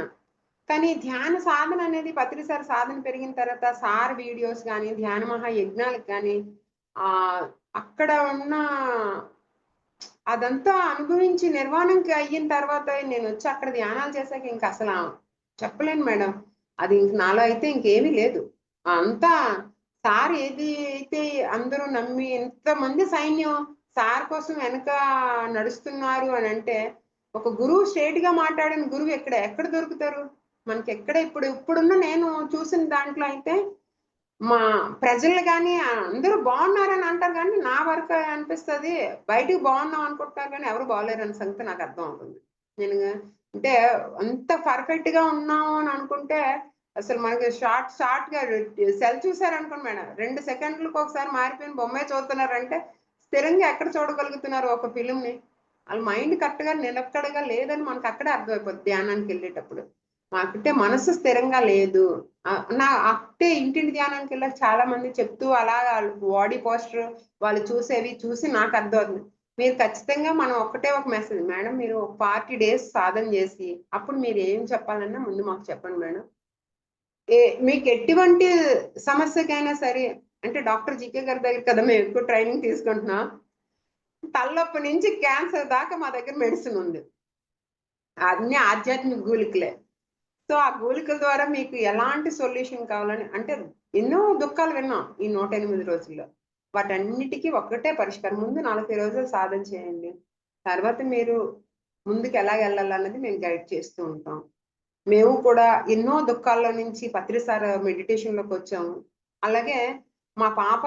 D: కానీ ధ్యాన సాధన అనేది పత్రిసారి సాధన పెరిగిన తర్వాత సార్ వీడియోస్ కానీ ధ్యాన మహాయజ్ఞాలకు కానీ అక్కడ ఉన్న అదంతా అనుభవించి నిర్వాణంకి అయిన తర్వాత నేను వచ్చి అక్కడ ధ్యానాలు చేశాక ఇంక అసలు చెప్పలేను మేడం. అది ఇంక నాలో అయితే ఇంకేమీ లేదు. అంతా సార్ ఏది అయితే అందరూ నమ్మి ఎంతమంది సైన్యం సార్ కోసం వెనక నడుస్తున్నారు అని అంటే, ఒక గురువు స్ట్రేట్ గా మాట్లాడిన గురువు ఎక్కడ దొరుకుతారు మనకి? ఎక్కడ ఇప్పుడున్న నేను చూసిన దాంట్లో అయితే మా ప్రజలు కానీ అందరూ బాగున్నారని అంటారు, కానీ నా వరకు అనిపిస్తుంది బయటికి బాగున్నాం అనుకుంటున్నారు కానీ ఎవరు బాగలేరు అనే సంగతి నాకు అర్థం అవుతుంది. నేను అంటే అంత పర్ఫెక్ట్ గా ఉన్నాము అని అనుకుంటే అసలు మనకి షార్ట్ గా సెల్ చూసారనుకోండి మేడం, 2 సెకండ్లకు ఒకసారి మారిపోయిన బొమ్మే చూస్తున్నారంటే స్థిరంగా ఎక్కడ చూడగలుగుతున్నారు ఒక ఫిలింని? వాళ్ళ మైండ్ కరెక్ట్ గా నిలకడగా లేదని మనకు అక్కడే అర్థమైపోతుంది ధ్యానానికి వెళ్ళేటప్పుడు. మాకంటే మనసు స్థిరంగా లేదు. నా అట్టే ఇంటింటి ధ్యానానికి వెళ్ళాక చాలా మంది చెప్తూ అలా బాడీ పోస్టర్ వాళ్ళు చూసేవి చూసి నాకు అర్థమవుతుంది. మీరు ఖచ్చితంగా మనం ఒక్కటే ఒక మెసేజ్ మేడం, మీరు 40 days సాధన చేసి అప్పుడు మీరు ఏం చెప్పాలన్నా ముందు మాకు చెప్పండి మేడం. మీకు ఎటువంటి సమస్యకైనా సరే, అంటే డాక్టర్ జీకే గారి దగ్గర కదా మేము ఎక్కువ ట్రైనింగ్ తీసుకుంటున్నాం. తలనొప్పి నుంచి క్యాన్సర్ దాకా మా దగ్గర మెడిసిన్ ఉంది. అన్ని ఆధ్యాత్మిక గూలికలే. సో ఆ గూలికల ద్వారా మీకు ఎలాంటి సొల్యూషన్ కావాలని, అంటే ఎన్నో దుఃఖాలు విన్నాం ఈ 108 రోజుల్లో. వాటన్నిటికీ ఒక్కటే పరిష్కారం. ముందు 40 రోజులు సాధన చేయండి, తర్వాత మీరు ముందుకు ఎలా వెళ్ళాలన్నది మేము గైడ్ చేస్తూ ఉంటాం. మేము కూడా ఎన్నో దుఃఖాల్లో నుంచి పత్రిసార్ మెడిటేషన్ లోకి వచ్చాము. అలాగే మా పాప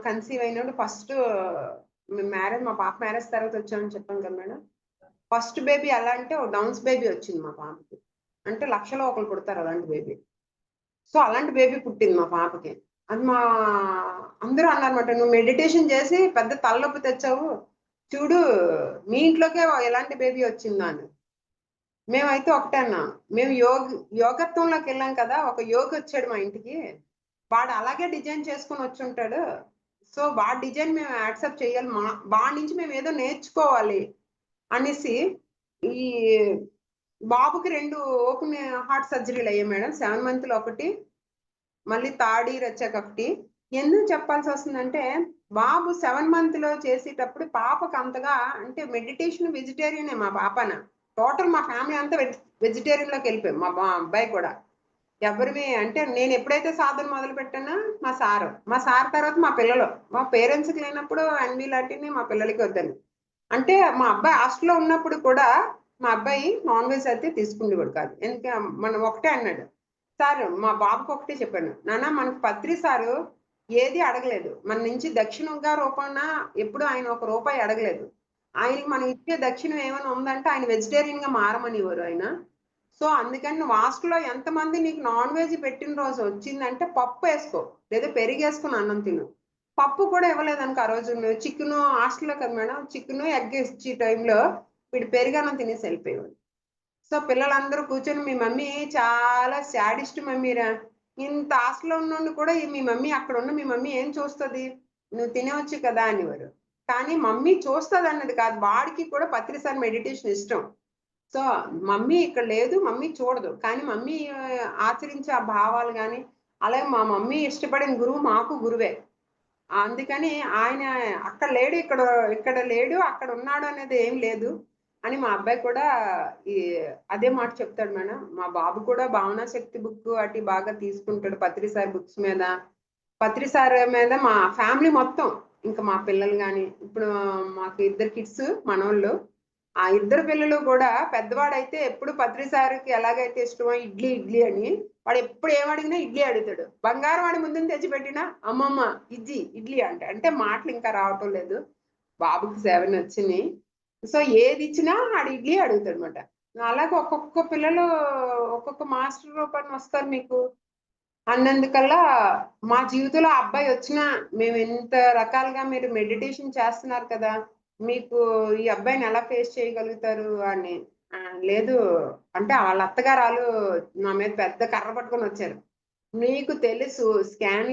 D: కన్సీవ్ అయినప్పుడు ఫస్ట్ మా పాప మ్యారేజ్ తర్వాత వచ్చామని చెప్పాను కదా మేడం. ఫస్ట్ బేబీ ఎలా అంటే డౌన్స్ బేబీ వచ్చింది మా పాపకి. అంటే 1,00,000లో ఒకరు పుడతారు అలాంటి బేబీ. సో అలాంటి బేబీ పుట్టింది మా పాపకి. అది మా అందరూ అన్నారన్నమాట, నువ్వు మెడిటేషన్ చేసి పెద్ద తలనొప్పి తెచ్చావు చూడు, మీ ఇంట్లోకే ఎలాంటి బేబీ వచ్చిందా అని. మేమైతే ఒకటే అన్నాం, మేము యోగత్వంలోకి వెళ్ళాం కదా, ఒక యోగి వచ్చాడు మా ఇంటికి, వాడు అలాగే డిజైన్ చేసుకుని వచ్చి ఉంటాడు. సో వాడి డిజైన్ మేము యాక్సెప్ట్ చేయాలి, వాడి నుంచి మేము ఏదో నేర్చుకోవాలి అనేసి ఈ బాబుకి 2 ఓపెన్ హార్ట్ సర్జరీలు అయ్యాయి మేడం. 7 months ఒకటి, మళ్ళీ థర్డ్ ఇయర్ వచ్చాక ఒకటి. ఎందుకు చెప్పాల్సి వస్తుందంటే బాబు 7 months చేసేటప్పుడు పాపకు అంతగా అంటే మెడిటేషన్ వెజిటేరియనే మా పాపన. టోటల్ మా ఫ్యామిలీ అంతా వెజిటేరియన్ లోకి వెళ్ళిపోయాం. మా అబ్బాయి కూడా ఎవరివి అంటే నేను ఎప్పుడైతే సాధన మొదలు పెట్టానో మా సార్ తర్వాత మా పిల్లలు, మా పేరెంట్స్కి లేనప్పుడు అన్వి లాంటివి మా పిల్లలకి వద్దని. అంటే మా అబ్బాయి హాస్టల్లో ఉన్నప్పుడు కూడా మా అబ్బాయి నాన్ వెజ్ అయితే తీసుకునేవాడు కాదు. ఎందుకంటే మనం ఒకటే అన్నాడు సార్, మా బాబుకి ఒకటే చెప్పాను, నాన్న మనకు పత్రి సారు ఏది అడగలేదు మన నుంచి, దక్షిణంగా రూపాన ఎప్పుడు ఆయన 1 రూపాయి అడగలేదు. ఆయనకి మనం ఇచ్చే దక్షిణం ఏమైనా ఉందంటే ఆయన వెజిటేరియన్ గా మారమనివ్వరు ఆయన. సో అందుకని నువ్వు హాస్టల్లో ఎంతమంది నీకు నాన్ వెజ్ పెట్టిన రోజు వచ్చిందంటే పప్పు వేసుకో, లేదా పెరిగేసుకుని అన్నం తిను. పప్పు కూడా ఇవ్వలేదు అనుకో ఆ రోజు. చికెన్ హాస్టల్లో కదా మేడం, చికెన్ ఎగ్ ఇచ్చే టైంలో వీడు పెరిగన్నం తినేసి వెళ్ళిపోయాడు. సో పిల్లలందరూ కూర్చొని మీ మమ్మీ చాలా శాడిస్ట్ మమ్మీరా, ఇంత హాస్టల్లో ఉన్నోడిని కూడా మీ మమ్మీ అక్కడ ఉన్న మీ మమ్మీ ఏం చూస్తుంది, నువ్వు తినవచ్చు కదా అనేవారు. కానీ మమ్మీ చూస్తుంది అన్నది కాదు, వాడికి కూడా పత్రిసారి మెడిటేషన్ ఇష్టం. సో మమ్మీ ఇక్కడ లేదు, మమ్మీ చూడదు, కానీ మమ్మీ ఆచరించే ఆ భావాలు కానీ, అలాగే మా మమ్మీ ఇష్టపడిన గురువు మాకు గురువే. అందుకని ఆయన అక్కడ లేడు, ఇక్కడ లేడు, అక్కడ ఉన్నాడు అనేది ఏం లేదు అని మా అబ్బాయి కూడా అదే మాట చెప్తాడు మేడం. మా బాబు కూడా భావనా శక్తి బుక్ అటు బాగా తీసుకుంటాడు, పత్రిసారి బుక్స్ మీద, పత్రిసారి మీద మా ఫ్యామిలీ మొత్తం. ఇంకా మా పిల్లలు కానీ, ఇప్పుడు మాకు 2 kids మనోళ్ళు, ఆ 2 పిల్లలు కూడా, పెద్దవాడైతే ఎప్పుడు పత్రిసారికి ఎలాగైతే ఇష్టమో ఇడ్లీ అని, వాడు ఎప్పుడు ఏమడిగినా ఇడ్లీ అడుగుతాడు. బంగారం వాడి ముందు తెచ్చిపెట్టినా అమ్మమ్మ ఇడ్లీ అంటే మాటలు ఇంకా రావటం లేదు, బాబుకి 7 వచ్చినాయి. సో ఏది ఇచ్చినా ఆడు ఇడ్లీ అడుగుతాడు అనమాట. అలాగే ఒక్కొక్క పిల్లలు ఒక్కొక్క మాస్టర్ రూపాన్ని వస్తారు మీకు అన్నందుకల్లా మా జీవితంలో అబ్బాయి వచ్చినా మేము ఎంత రకాలుగా మీరు మెడిటేషన్ చేస్తున్నారు కదా, మీకు ఈ అబ్బాయిని ఎలా ఫేస్ చేయగలుగుతారు అని. లేదు అంటే వాళ్ళ అత్తగారు నా మీద పెద్ద కర్ర పట్టుకొని వచ్చారు, నీకు తెలుసు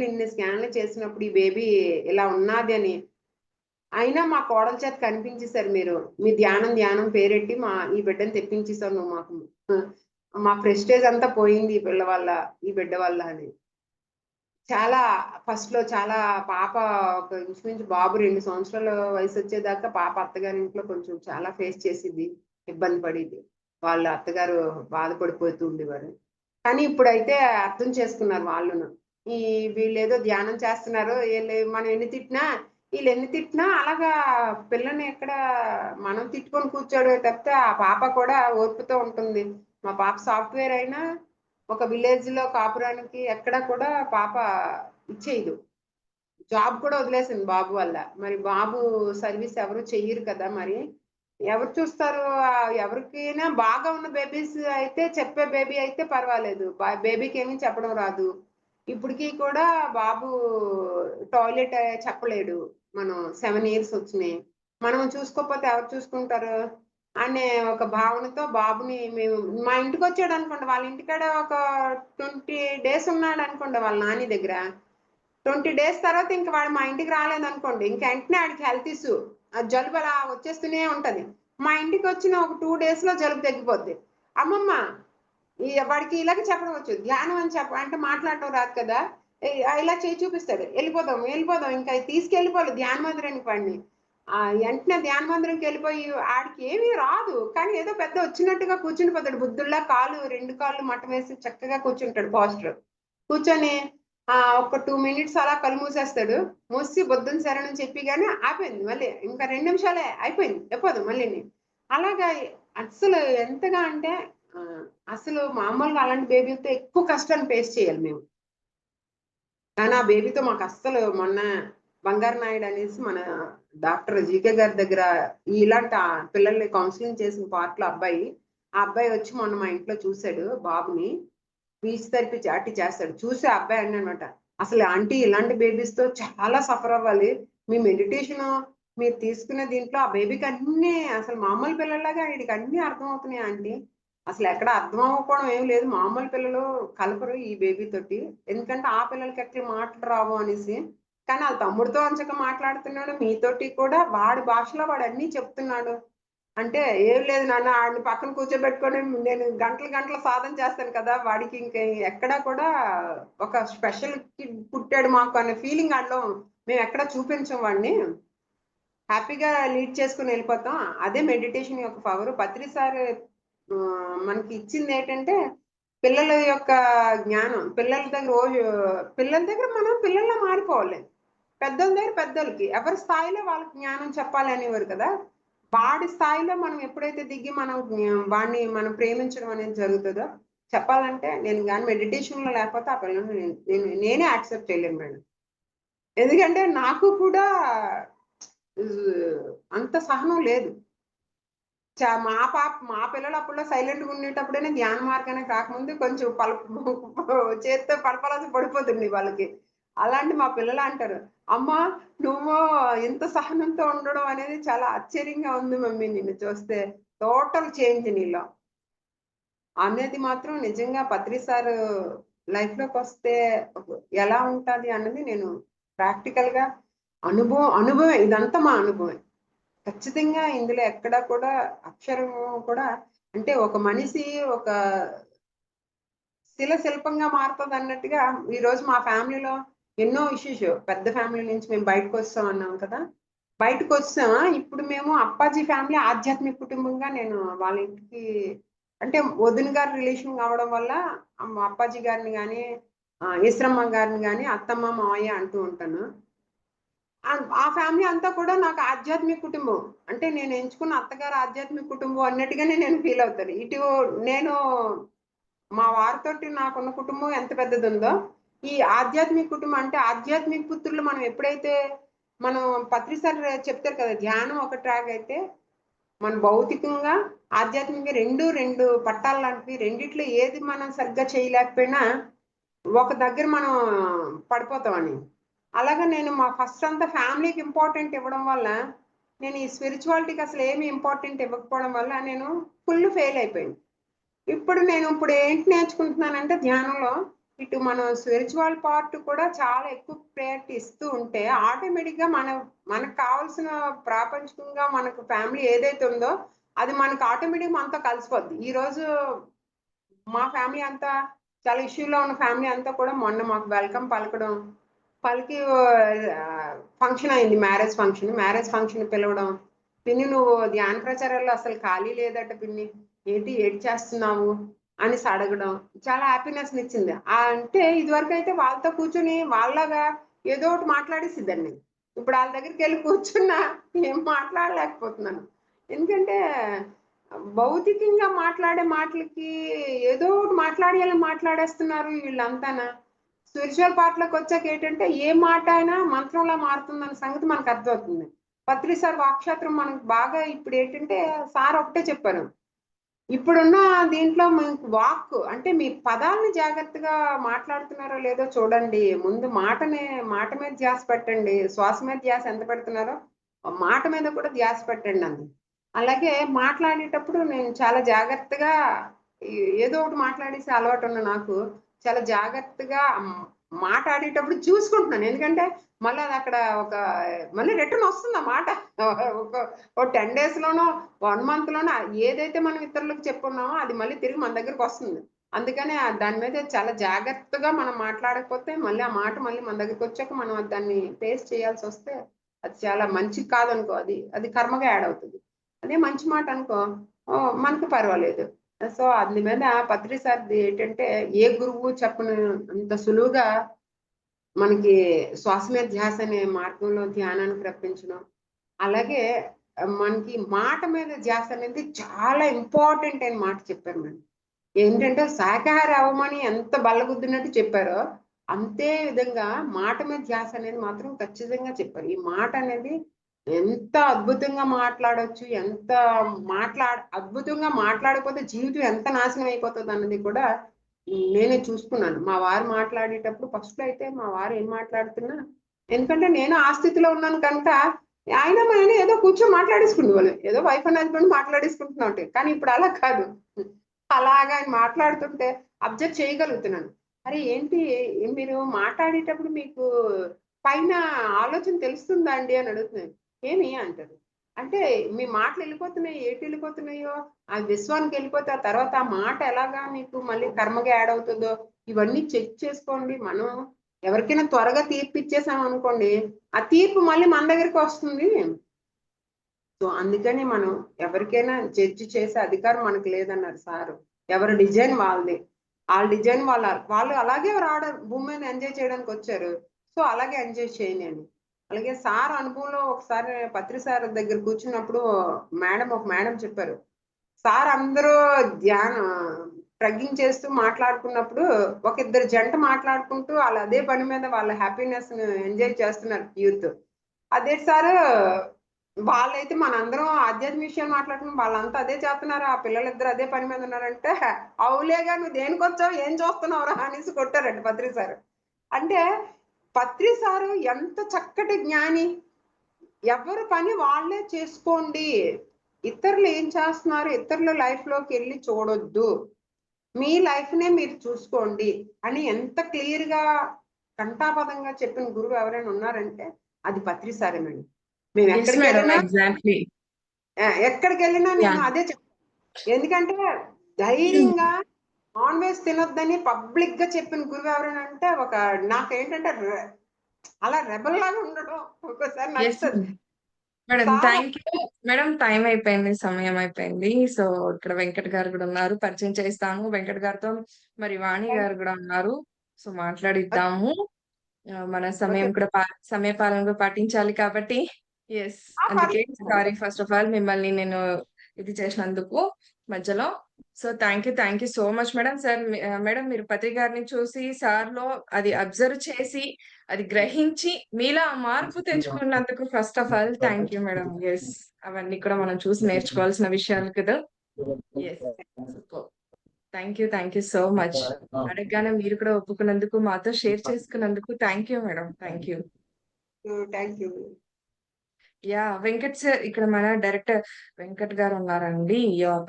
D: ఇన్ని స్కాన్లు చేసినప్పుడు ఈ బేబీ ఇలా ఉన్నది అని. అయినా మా కోడల చేత కనిపించేశారు మీరు. మీ ధ్యానం పేరెట్టి ఈ బిడ్డని తెప్పించేశారు నువ్వు మాకు. మా ప్రెస్టేజ్ అంతా పోయింది ఈ బిడ్డ వల్ల అని. చాలా ఫస్ట్ లో చాలా పాప ఒక ఇంచుమించు బాబు 2 సంవత్సరాల వయసు వచ్చేదాకా పాప అత్తగారి ఇంట్లో కొంచెం చాలా ఫేస్ చేసిద్ది, ఇబ్బంది పడిద్ది. వాళ్ళ అత్తగారు బాధపడిపోతూ ఉండేవారు. కానీ ఇప్పుడైతే అర్థం చేసుకున్నారు వాళ్ళును. వీళ్ళేదో ధ్యానం చేస్తున్నారు, మనం వీళ్ళు ఎన్ని తిట్టినా అలాగా పిల్లని ఎక్కడ మనం తిట్టుకొని కూర్చోడు తప్పితే ఆ పాప కూడా ఓర్పుతో ఉంటుంది. మా పాప సాఫ్ట్వేర్ అయినా ఒక విలేజ్ లో కాపురానికి ఎక్కడ కూడా పాప ఇచ్చేయదు. జాబ్ కూడా వదిలేసింది బాబు వల్ల. మరి బాబు సర్వీస్ ఎవరు చెయ్యరు కదా, మరి ఎవరు చూస్తారు? ఎవరికైనా బాగా ఉన్న బేబీస్ అయితే చెప్పే బేబీ అయితే పర్వాలేదు, బేబీకి ఏమీ చెప్పడం రాదు. ఇప్పటికీ కూడా బాబు టాయిలెట్ చెప్పలేడు. మనం 7 ఇయర్స్ వచ్చినాయి, మనం చూసుకోకపోతే ఎవరు చూసుకుంటారు అనే ఒక భావనతో బాబుని మేము మా ఇంటికి వచ్చాడు అనుకోండి, వాళ్ళ ఇంటికాడ ఒక 20 డేస్ ఉన్నాడు అనుకోండి వాళ్ళ నాని దగ్గర. 20 డేస్ తర్వాత ఇంక వాడు మా ఇంటికి రాలేదనుకోండి, ఇంక వెంటనే ఆడికి హెల్త్ ఇష్యూ, జలుబు అలా వచ్చేస్తూనే ఉంటది. మా ఇంటికి వచ్చిన ఒక 2 డేస్ లో జలుబు తగ్గిపోద్ది. అమ్మమ్మ వాడికి ఇలాగ చెప్పడం వచ్చు, ధ్యానం అని అంటే మాట్లాడటం రాదు కదా, ఇలా చేయి చూపిస్తాడు, వెళ్ళిపోదాం ఇంకా తీసుకెళ్ళిపోవాలి ధ్యాన మందిరానికి వాడిని. వెంటనే ధ్యాన మందిరంకి వెళ్ళిపోయి ఆడికి ఏమీ రాదు, కానీ ఏదో పెద్ద వచ్చినట్టుగా కూర్చుని పోతాడు. బుద్ధుల్లా 2 కాళ్ళు మట్టం వేసి చక్కగా కూర్చుంటాడు పోస్టర్. కూర్చొని ఒక 2 మినిట్స్ అలా కళ్ళు మూసేస్తాడు. మూసి బుద్ధుని శరణం చెప్పి కానీ ఆపోయింది, మళ్ళీ ఇంకా 2 నిమిషాలే అయిపోయింది, చెప్పదు మళ్ళీ. అలాగా అసలు ఎంతగా అంటే అసలు మామూలుగా అలాంటి బేబీతో ఎక్కువ కష్టాన్ని ఫేస్ చేయాలి మేము. కానీ ఆ బేబీతో మాకు అస్సలు మొన్న బంగారు నాయుడు అనేసి మన డాక్టర్ జీకే గారి దగ్గర ఇలాంటి పిల్లల్ని కౌన్సిలింగ్ చేసిన పార్ట్లో ఆ అబ్బాయి వచ్చి మొన్న మా ఇంట్లో చూశాడు బాబుని. స్పీచ్ థెరపీ చేస్తాడు. చూసి ఆ అబ్బాయి అన్నమాట, అసలు ఆంటీ ఇలాంటి బేబీస్ తో చాలా సఫర్ అవ్వాలి, మీ మెడిటేషన్ మీరు తీసుకునే దీంట్లో ఆ బేబీకి అన్ని అసలు మామూలు పిల్లలాగా వీడికి అన్ని అర్థం అవుతున్నాయి ఆంటీ. అసలు ఎక్కడ అర్థం అవ్వకపోవడం ఏం లేదు, మామూలు పిల్లలు కలపరు ఈ బేబీ తోటి, ఎందుకంటే ఆ పిల్లలకి ఎట్లా మాటలు రావు అనేసి. కానీ వాళ్ళ తమ్ముడితో అంచక మాట్లాడుతున్నాడు, మీతోటి కూడా వాడి భాషలో వాడు అన్ని చెప్తున్నాడు. అంటే ఏం లేదు నాన్న, ఆడిని పక్కన కూర్చోబెట్టుకొని నేను గంటలు సాధన చేస్తాను కదా, వాడికి ఇంకా ఎక్కడా కూడా ఒక స్పెషల్ కిడ్ పుట్టాడు మాకు అనే ఫీలింగ్ ఆడలో మేము ఎక్కడ చూపించాం. వాడిని హ్యాపీగా లీడ్ చేసుకుని వెళ్ళిపోతాం. అదే మెడిటేషన్ యొక్క పవర్. పత్రి సార్ మనకి ఇచ్చింది ఏంటంటే పిల్లల యొక్క జ్ఞానం. పిల్లల దగ్గర మనం పిల్లల్లా మారిపోవాలి, పెద్దోళ్ళ దగ్గర పెద్దోళ్ళకి ఎవరి స్థాయిలో వాళ్ళకి జ్ఞానం చెప్పాలి అనేవారు కదా. వాడి స్థాయిలో మనం ఎప్పుడైతే దిగి వాడిని మనం ప్రేమించడం అనేది జరుగుతుందో, చెప్పాలంటే నేను కానీ మెడిటేషన్ లో లేకపోతే ఆ పిల్లల్ని నేనే యాక్సెప్ట్ చేయలేను మేడం. ఎందుకంటే నాకు కూడా అంత సహనం లేదు. మా పిల్లలు అప్పుడులో సైలెంట్గా ఉండేటప్పుడైనా ధ్యాన మార్గానికి రాకముందు కొంచెం చేత్తో పలపలాసి పడిపోతుంది వాళ్ళకి. అలాంటి మా పిల్లలు అంటారు, అమ్మా నువ్వు ఇంత సహనంతో ఉండడం అనేది చాలా ఆశ్చర్యంగా ఉంది మమ్మీ, నిన్ను చూస్తే టోటల్ చేంజ్ నీలో అనేది మాత్రం నిజంగా పత్రి సార్ లైఫ్ లోకి వస్తే ఎలా ఉంటది అన్నది నేను ప్రాక్టికల్ గా అనుభవం ఇదంతా మా అనుభవం. ఖచ్చితంగా ఇందులో ఎక్కడా కూడా అక్షరం కూడా అంటే ఒక మనిషి ఒక శిల్పంగా మారుతుంది అన్నట్టుగా ఈ రోజు మా ఫ్యామిలీలో ఎన్నో ఇష్యూస్, పెద్ద ఫ్యామిలీ నుంచి మేము బయటకు వస్తాం అన్నాం కదా, బయటకు వచ్చామా. ఇప్పుడు మేము అప్పాజీ ఫ్యామిలీ ఆధ్యాత్మిక కుటుంబంగా నేను వాళ్ళ ఇంటికి అంటే వదిన గారి రిలేషన్ కావడం వల్ల అప్పాజీ గారిని కానీ ఈశ్వరమ్మ గారిని కానీ అత్తమ్మ మావయ్య అంటూ ఉంటాను. ఆ ఫ్యామిలీ అంతా కూడా నాకు ఆధ్యాత్మిక కుటుంబం. అంటే నేను ఎంచుకున్న అత్తగారు ఆధ్యాత్మిక కుటుంబం అన్నట్టుగానే నేను ఫీల్ అవుతాను. నేను మా వారితోటి నాకున్న కుటుంబం ఎంత పెద్దది ఉందో, ఈ ఆధ్యాత్మిక కుటుంబం అంటే ఆధ్యాత్మిక పుత్రులు మనం ఎప్పుడైతే మనం పత్రి సార్ చెప్తారు కదా, ధ్యానం ఒక ట్రాక్ అయితే మన భౌతికంగా ఆధ్యాత్మికంగా రెండు పట్టాలు లాంటివి. రెండిట్లో ఏది మనం సరిగ్గా చేయలేకపోయినా ఒక దగ్గర మనం పడిపోతామని. అలాగే నేను మా ఫస్ట్ అంతా ఫ్యామిలీకి ఇంపార్టెంట్ ఇవ్వడం వల్ల నేను ఈ స్పిరిచువాలిటీకి అసలు ఏమి ఇంపార్టెంట్ ఇవ్వకపోవడం వల్ల నేను ఫుల్ ఫెయిల్ అయిపోయింది. ఇప్పుడు ఏంటి నేర్చుకుంటున్నానంటే ధ్యానంలో ఇటు మనం స్పిరిచువల్ పార్ట్ కూడా చాలా ఎక్కువ ప్రయారిటీ ఇస్తూ ఉంటే ఆటోమేటిక్‌గా మనకు కావాల్సిన ప్రాపంచికంగా మనకు ఫ్యామిలీ ఏదైతే ఉందో అది మనకు ఆటోమేటిక్‌గా మనతో కలిసిపోద్ది. ఈరోజు మా ఫ్యామిలీ అంతా చాలా ఇష్యూలో ఉన్న ఫ్యామిలీ అంతా కూడా మొన్న మాకు వెల్కమ్ పలకడం, పలికి ఫంక్షన్ అయింది, మ్యారేజ్ ఫంక్షన్. మ్యారేజ్ ఫంక్షన్ పిలవడం. పిన్ని నువ్వు ధ్యాన ప్రచారాల్లో అసలు ఖాళీ లేదట పిన్ని. ఏటి చేస్తున్నావు? అనేసి అడగడం. చాలా హ్యాపీనెస్‌నిచ్చింది. అంటే ఇదివరకైతే వాళ్ళతో కూర్చొని వాళ్ళలాగా ఏదో ఒకటి మాట్లాడేసిద్దాన్ని. ఇప్పుడు ఆళ్ళ దగ్గరికెళ్ళి కూర్చున్నా ఏం మాట్లాడలేకపోతున్నాను. ఎందుకంటే భౌతికంగా మాట్లాడే మాటలకి ఏదో ఒకటి మాట్లాడేయాలని మాట్లాడేస్తున్నారు వీళ్ళంతాన. స్పిరిచువల్ పార్ట్‌లోకొచ్చాక ఏంటంటే ఏ మాట అయినా మంత్రంలా మారుతుందన్న సంగతి మనకు అర్థమవుతుంది. పత్రి సార్ వాక్చాతుర్యం మనకు బాగా ఇప్పుడేంటంటే సార్ ఒకటే చెప్పారు. ఇప్పుడున్న దీంట్లో మీకు వాక్కు అంటే మీ పదాలను జాగ్రత్తగా మాట్లాడుతున్నారో లేదో చూడండి. ముందు మాట మీద ధ్యాస పెట్టండి. శ్వాస మీద ధ్యాస ఎంత పెడుతున్నారో మాట మీద కూడా ధ్యాస పెట్టండి అంది. అలాగే మాట్లాడేటప్పుడు నేను చాలా జాగ్రత్తగా ఏదో ఒకటి మాట్లాడేసే అలవాటున్న నాకు చాలా జాగ్రత్తగా మాట్లాడేటప్పుడు చూసుకుంటున్నాను. ఎందుకంటే మళ్ళీ అది అక్కడ మళ్ళీ రిటర్న్ వస్తుంది ఆ మాట. ఓ 10 డేస్‌లోనో, 1 మంత్‌లోనో ఏదైతే మనం ఇతరులకు చెప్పున్నామో అది మళ్ళీ తిరిగి మన దగ్గరకొస్తుంది. అందుకని దాని మీద చాలా జాగ్రత్తగా మనం మాట్లాడకపోతే మళ్ళీ ఆ మాట మళ్ళీ మన దగ్గరకొచ్చాక మనం దాన్ని ఫేస్ చేయాల్సొస్తే అది చాలా మంచిది కాదనుకో. అది కర్మగా యాడ్ అవుతది. అదే మంచి మాట అనుకో మనకు పర్వాలేదు. సో, అందు మీద పత్రి సార్‌ది ఏంటంటే ఏ గురువు చెప్పనంత సులువుగా మనకి శ్వాస మీద ధ్యాస అనే మార్గంలో ధ్యానానికి రప్పించడం. అలాగే మనకి మాట మీద ధ్యాస అనేది చాలా ఇంపార్టెంట్ అయిన మాట చెప్పారు మేడం. ఏంటంటే శాకాహారి అవ్వమని ఎంత బల్లగుద్దినట్టు చెప్పారో, అంతే విధంగా మాట మీద ధ్యాస అనేది మాత్రం ఖచ్చితంగా చెప్పారు. ఈ మాట అనేది ఎంత అద్భుతంగా మాట్లాడొచ్చు, అద్భుతంగా మాట్లాడకపోతే జీవితం ఎంత నాశనం అయిపోతదన్నది కూడా నేనే చూసుకున్నాను. మా వారు మాట్లాడేటప్పుడు ఫస్ట్‌లో అయితే మా వారు ఏం మాట్లాడుతున్నా ఎందుకంటే నేను ఆ స్థితిలో ఉన్నాను కనుక ఆయన ఏదో కూర్చొని మాట్లాడేసుకునేవాళ్ళు. ఏదో వైఫ్ అండ్ హస్బెండ్ మాట్లాడేసుకుంటున్నట్టే. కానీ ఇప్పుడు అలా కాదు. అలాగా ఆయన మాట్లాడుతుంటే అబ్జర్వ్ చేయగలుగుతున్నాను. అరే ఏంటి మీరు మాట్లాడేటప్పుడు మీకు పైన ఆలోచన తెలుస్తుందా అండి అని అడుగుతున్నాను. ఏమి అంటారు. అంటే మీ మాటలెళ్ళిపోతున్నాయి. ఎటెళ్ళిపోతున్నాయో ఆ విశ్వానికి వెళ్ళిపోతే ఆ తర్వాత ఆ మాట ఎలాగా మీకు మళ్ళీ కర్మగా యాడ్ అవుతుందో ఇవన్నీ చెక్ చేసుకోండి. మనం ఎవరికైనా త్వరగా తీర్పు ఇచ్చేసామనుకోండి, ఆ తీర్పు మళ్ళీ మన దగ్గరికొస్తుంది. సో, అందుకని మనం ఎవరికైనా జడ్జ్ చేసే అధికారం మనకు లేదన్నారు సారు. ఎవరి డిజైన్ వాళ్ళది. ఆళ్ళ డిజైన్ వాళ్ళు అలాగే భూమి మీద ఎంజాయ్ చేయడానికొచ్చారు. సో, అలాగే ఎంజాయ్ చేయనియండి. అలాగే సార్ అనుభవంలో ఒకసారి పత్రి సార్ దగ్గర కూర్చున్నప్పుడు ఒక మేడం చెప్పారు. సార్ అందరూ ధ్యానం ట్రెక్కింగ్ చేస్తూ మాట్లాడుకున్నప్పుడు ఒక ఇద్దరు జంట మాట్లాడుకుంటూ ఆళ్ళు అదే పని మీద వాళ్ళ హ్యాపీనెస్‌ని ఎంజాయ్ చేస్తున్నారు యూత్. అదే సారు వాళ్ళైతే మనందరం ఆధ్యాత్మిక విషయాలు మాట్లాడుకున్నాం. వాళ్ళంతా అదే చేస్తున్నారు. ఆ పిల్లలిద్దరు అదే పని మీద ఉన్నారంటే, "అవులేగా నువ్వు దేనికొచ్చావు? ఏం చూస్తున్నావురా?" అనేసి కొట్టారంట పత్రి సారు. అంటే పత్రి సారు ఎంత చక్కటి జ్ఞాని. ఎవరి పని వాళ్ళే చేసుకోండి. ఇతరులు ఏం చేస్తున్నారు? ఇతరుల లైఫ్‌లోకెళ్ళి చూడొద్దు. మీ లైఫ్‌నే మీరు చూసుకోండి అని ఎంత క్లియర్‌గా ఘంటాపథంగా చెప్పిన గురువు ఎవరైనా ఉన్నారంటే అది పత్రి సారేనండి. మేము
A: యెస్ మేడం.
D: ఎక్కడికెళ్ళినా
A: ఎగ్జాక్ట్‌లీ.
D: ఎక్కడికెళ్ళినా నేను
A: యాహ్!
D: అదే చెప్తాను. ఎందుకంటే ధైర్యంగా నాన్ వెజ్ తినొద్దని పబ్లిక్‌గా చెప్పిన గురువు ఎవరైనా అంటే నాకేంటంటే అలా రెబెల్‌లాగా ఉండడం ఒక్కోసారి
A: యెస్
D: నచ్చుతది.
A: Madam.
D: Sir
A: thank you. Madam time అయిపోయింది. సమయం అయిపోయింది. సో, ఇక్కడ వెంకట్ గారు కూడా ఉన్నారు. పరిచయం చేస్తాను. వెంకట్ గారితో మరి వాణి గారు కూడా ఉన్నారు. సో, మాట్లాడిద్దాము. మన
D: ఓకే.
A: సమయం కూడా సమయ పాలన కూడా పాటించాలి కాబట్టి యెస్. అందుకే
D: పర్లేదు.
A: సారీ ఫస్ట్ ఆఫ్ ఆల్ మిమ్మల్ని నేను ఇది చేసినందుకు మధ్యలో. So, thank you so much madam. Madam మీరు పత్రి గారిని చూసి సార్‌లో అది అబ్జర్వ్ చేసి, అది గ్రహించి మీలో ఆ మార్పు తెచ్చుకున్నందుకు first of all thank you madam. Yes. అవన్నీ కూడా మనం చూసి నేర్చుకోవాల్సిన విషయాలు కదా! Yes. Super. Thank you so much. అడగగానే మీరు కూడా ఒప్పుకున్నందుకు, మాతో షేర్ చేసుకున్నందుకు thank you madam. Thank you.
D: Thank you.
A: Venkat sir ఇక్కడ మన డైరెక్టర్ వెంకట్ గారు ఉన్నారండి.